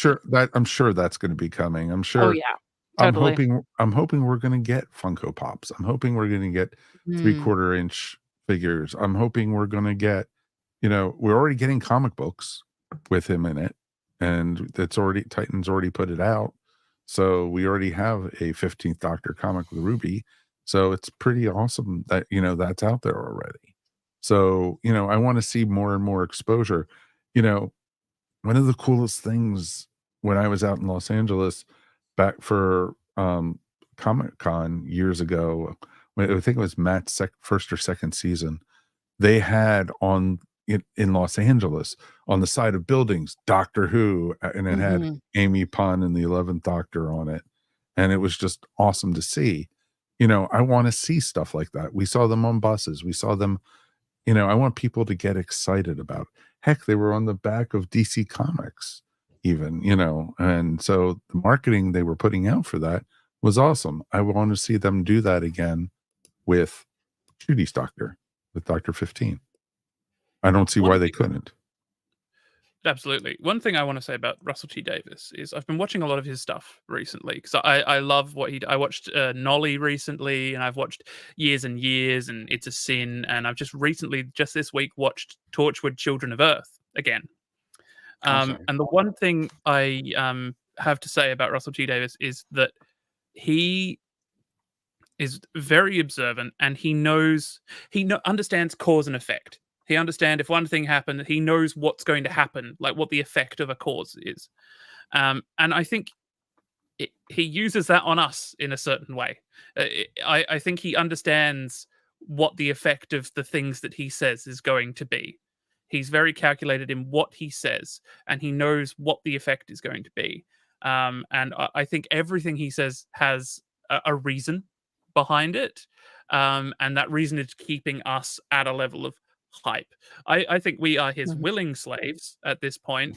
sure that's going to be coming. I'm sure. Oh yeah, totally. I'm hoping we're going to get Funko Pops. I'm hoping we're going to get 3/4 inch figures. I'm hoping we're going to get, we're already getting comic books with him in it, and Titan's already put it out, so we already have a 15th Doctor comic with Ruby. So it's pretty awesome that, that's out there already. So, I want to see more and more exposure. One of the coolest things when I was out in Los Angeles back for Comic-Con years ago, when I think it was Matt's first or second season, they had in Los Angeles on the side of buildings, Doctor Who, and it had Amy Pond and the 11th Doctor on it. And it was just awesome to see. I want to see stuff like that. We saw them on buses. We saw them, I want people to get excited about it. Heck, they were on the back of DC Comics even, and so the marketing they were putting out for that was awesome. I want to see them do that again with Ncuti's Doctor, with Dr. 15. I don't see why they couldn't. Absolutely. One thing I want to say about Russell T Davies is I've been watching a lot of his stuff recently because I love what I watched Nolly recently, and I've watched Years and Years and It's a Sin, and I've just this week watched Torchwood Children of Earth again. And the one thing I have to say about Russell T Davies is that he is very observant, and he understands cause and effect. He understands if one thing happened, he knows what's going to happen, like what the effect of a cause is. And I think he uses that on us in a certain way. I think he understands what the effect of the things that he says is going to be. He's very calculated in what he says, and he knows what the effect is going to be. And I think everything he says has a reason behind it. And that reason is keeping us at a level of hype. I think we are his willing slaves at this point.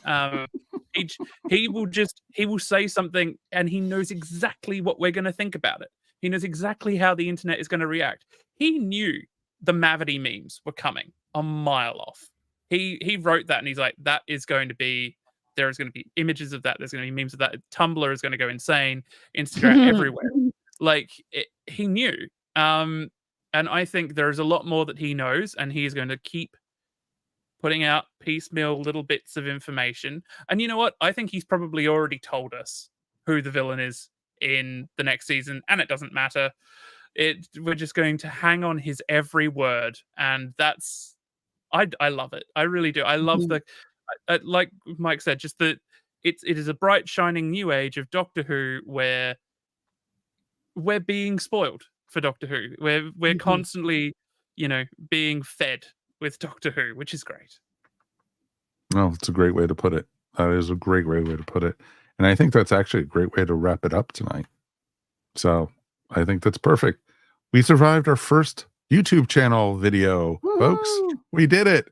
He will say something and he knows exactly what we're going to think about it. He knows exactly how the internet is going to react. He knew the Mavity memes were coming a mile off. He wrote that and he's like, there is going to be images of that. There's going to be memes of that. Tumblr is going to go insane. Instagram everywhere. He knew. And I think there is a lot more that he knows, and he is going to keep putting out piecemeal little bits of information. And you know what? I think he's probably already told us who the villain is in the next season, and it doesn't matter. We're just going to hang on his every word, and I love it. I really do. I love like Mike said, just that it is a bright, shining new age of Doctor Who where we're being spoiled for Doctor Who. We're constantly, being fed with Doctor Who, which is great. Oh, it's a great way to put it. That is a great way to put it. And I think that's actually a great way to wrap it up tonight. So I think that's perfect. We survived our first YouTube channel video, folks. We did it.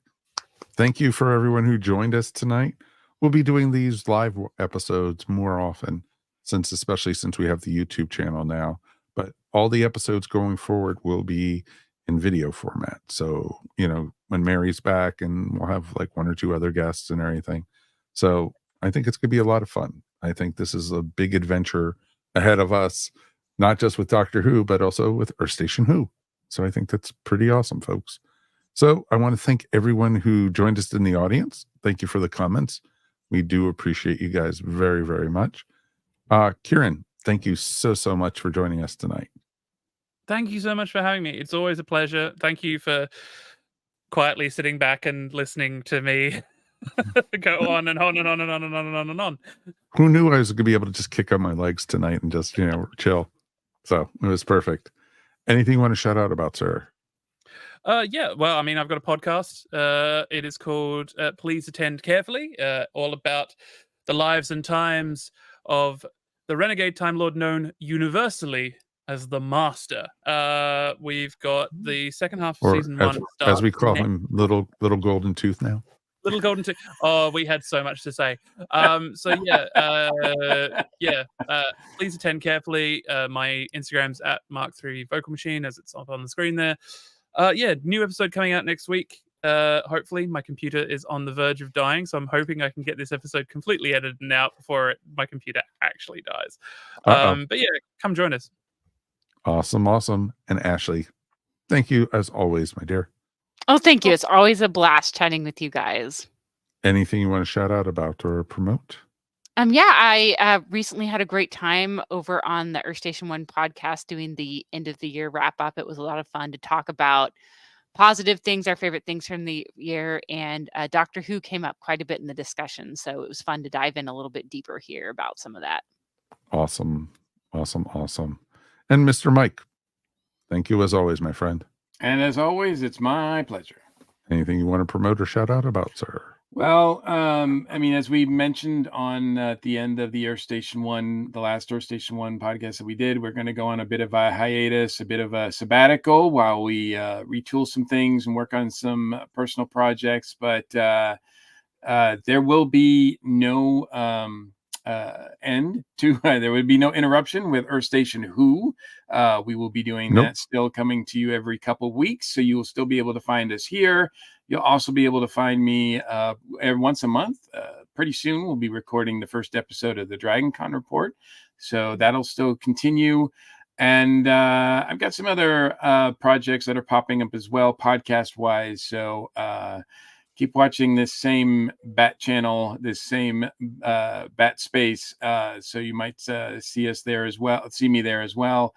Thank you for everyone who joined us tonight. We'll be doing these live episodes more often, especially since we have the YouTube channel now. But all the episodes going forward will be in video format. So, when Mary's back, and we'll have like one or two other guests and everything. So I think it's going to be a lot of fun. I think this is a big adventure ahead of us, not just with Doctor Who, but also with Earth Station Who. So I think that's pretty awesome, folks. So I want to thank everyone who joined us in the audience. Thank you for the comments. We do appreciate you guys very, very much. Ciarán, thank you so much for joining us tonight. Thank you so much for having me. It's always a pleasure. Thank you for quietly sitting back and listening to me go on and on and on and on and on and on and on. Who knew I was going to be able to just kick up my legs tonight and just, chill. So it was perfect. Anything you want to shout out about, sir? Yeah, well, I mean, I've got a podcast. It is called Please Attend Carefully, all about the lives and times of the renegade Time Lord known universally as the Master. We've got the second half of season 1. As we call him, little golden tooth now. Little golden tooth. Oh, we had so much to say. Please attend carefully. My Instagram's at Mark3 Vocal Machine, as it's up on the screen there. New episode coming out next week. Hopefully, my computer is on the verge of dying, so I'm hoping I can get this episode completely edited and out before my computer actually dies. But yeah, come join us. Awesome. And Ashley, thank you as always, my dear. Oh, thank you. It's always a blast chatting with you guys. Anything you want to shout out about or promote? I recently had a great time over on the Earth Station 1 podcast doing the end of the year wrap up. It was a lot of fun to talk about positive things, our favorite things from the year, and Doctor Who came up quite a bit in the discussion. So it was fun to dive in a little bit deeper here about some of that. Awesome. And Mr. Mike, thank you as always, my friend. And as always, it's my pleasure. Anything you want to promote or shout out about, sir? Well, as we mentioned on at the end of the Earth Station 1, the last Earth Station 1 podcast that we did, we're going to go on a bit of a hiatus, a bit of a sabbatical while we retool some things and work on some personal projects. But there will be no end to there would be no interruption with Earth Station Who. We will be doing that, still coming to you every couple of weeks, so you will still be able to find us here. You'll also be able to find me once a month. Pretty soon we'll be recording the first episode of the Dragon Con Report, so that'll still continue. And I've got some other projects that are popping up as well, podcast wise. So keep watching this same Bat channel, this same Bat space. So you might see us there as well, see me there as well.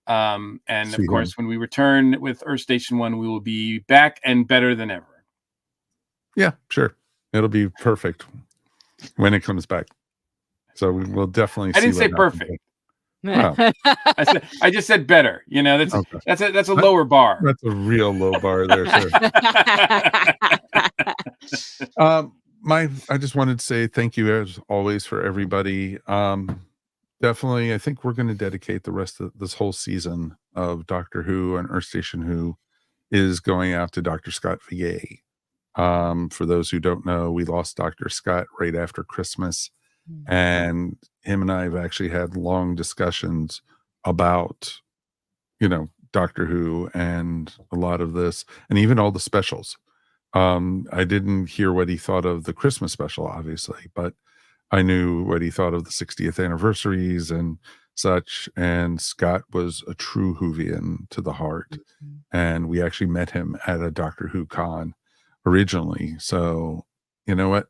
And of course, when we return with Earth Station 1, we will be back and better than ever. Yeah, sure. It'll be perfect when it comes back. So we will definitely I didn't say perfect. Wow. I just said better. That's a lower bar. That's a real low bar there, sir. I just wanted to say thank you as always for everybody. Definitely, I think we're going to dedicate the rest of this whole season of Doctor Who and Earth Station Who is going out to Dr. Scott VA. For those who don't know, we lost Dr. Scott right after Christmas, and him and I have actually had long discussions about, Doctor Who and a lot of this, and even all the specials. I didn't hear what he thought of the Christmas special, obviously, but I knew what he thought of the 60th anniversaries and such. And Scott was a true Whovian to the heart. And we actually met him at a Doctor Who con originally. So, you know what?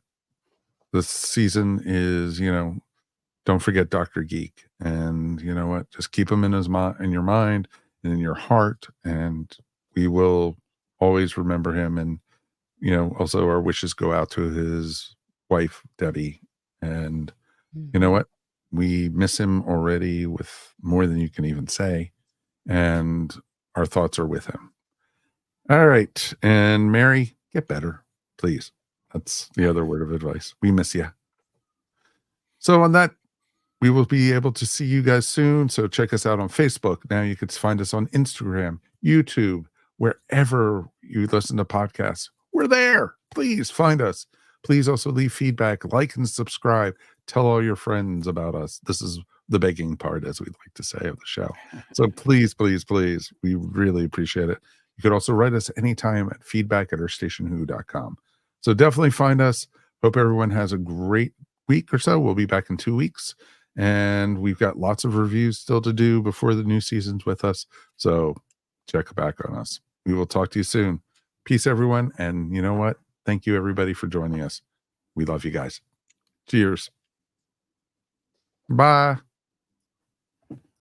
This season is, don't forget Dr. Geek. And you know what? Just keep him in your mind and in your heart. And we will always remember him. And, also our wishes go out to his wife, Debbie. And you know what? We miss him already with more than you can even say. And our thoughts are with him. All right. And Mary, get better, please. That's the other word of advice. We miss you. So on that, we will be able to see you guys soon. So check us out on Facebook. Now you can find us on Instagram, YouTube, wherever you listen to podcasts. We're there. Please find us. Please also leave feedback, like and subscribe. Tell all your friends about us. This is the begging part, as we'd like to say, of the show. So please, please, please, we really appreciate it. You could also write us anytime at feedback@ourstationwho.com. So definitely find us. Hope everyone has a great week or so. We'll be back in 2 weeks. And we've got lots of reviews still to do before the new season's with us. So check back on us. We will talk to you soon. Peace, everyone. And you know what? Thank you, everybody, for joining us. We love you guys. Cheers. Bye.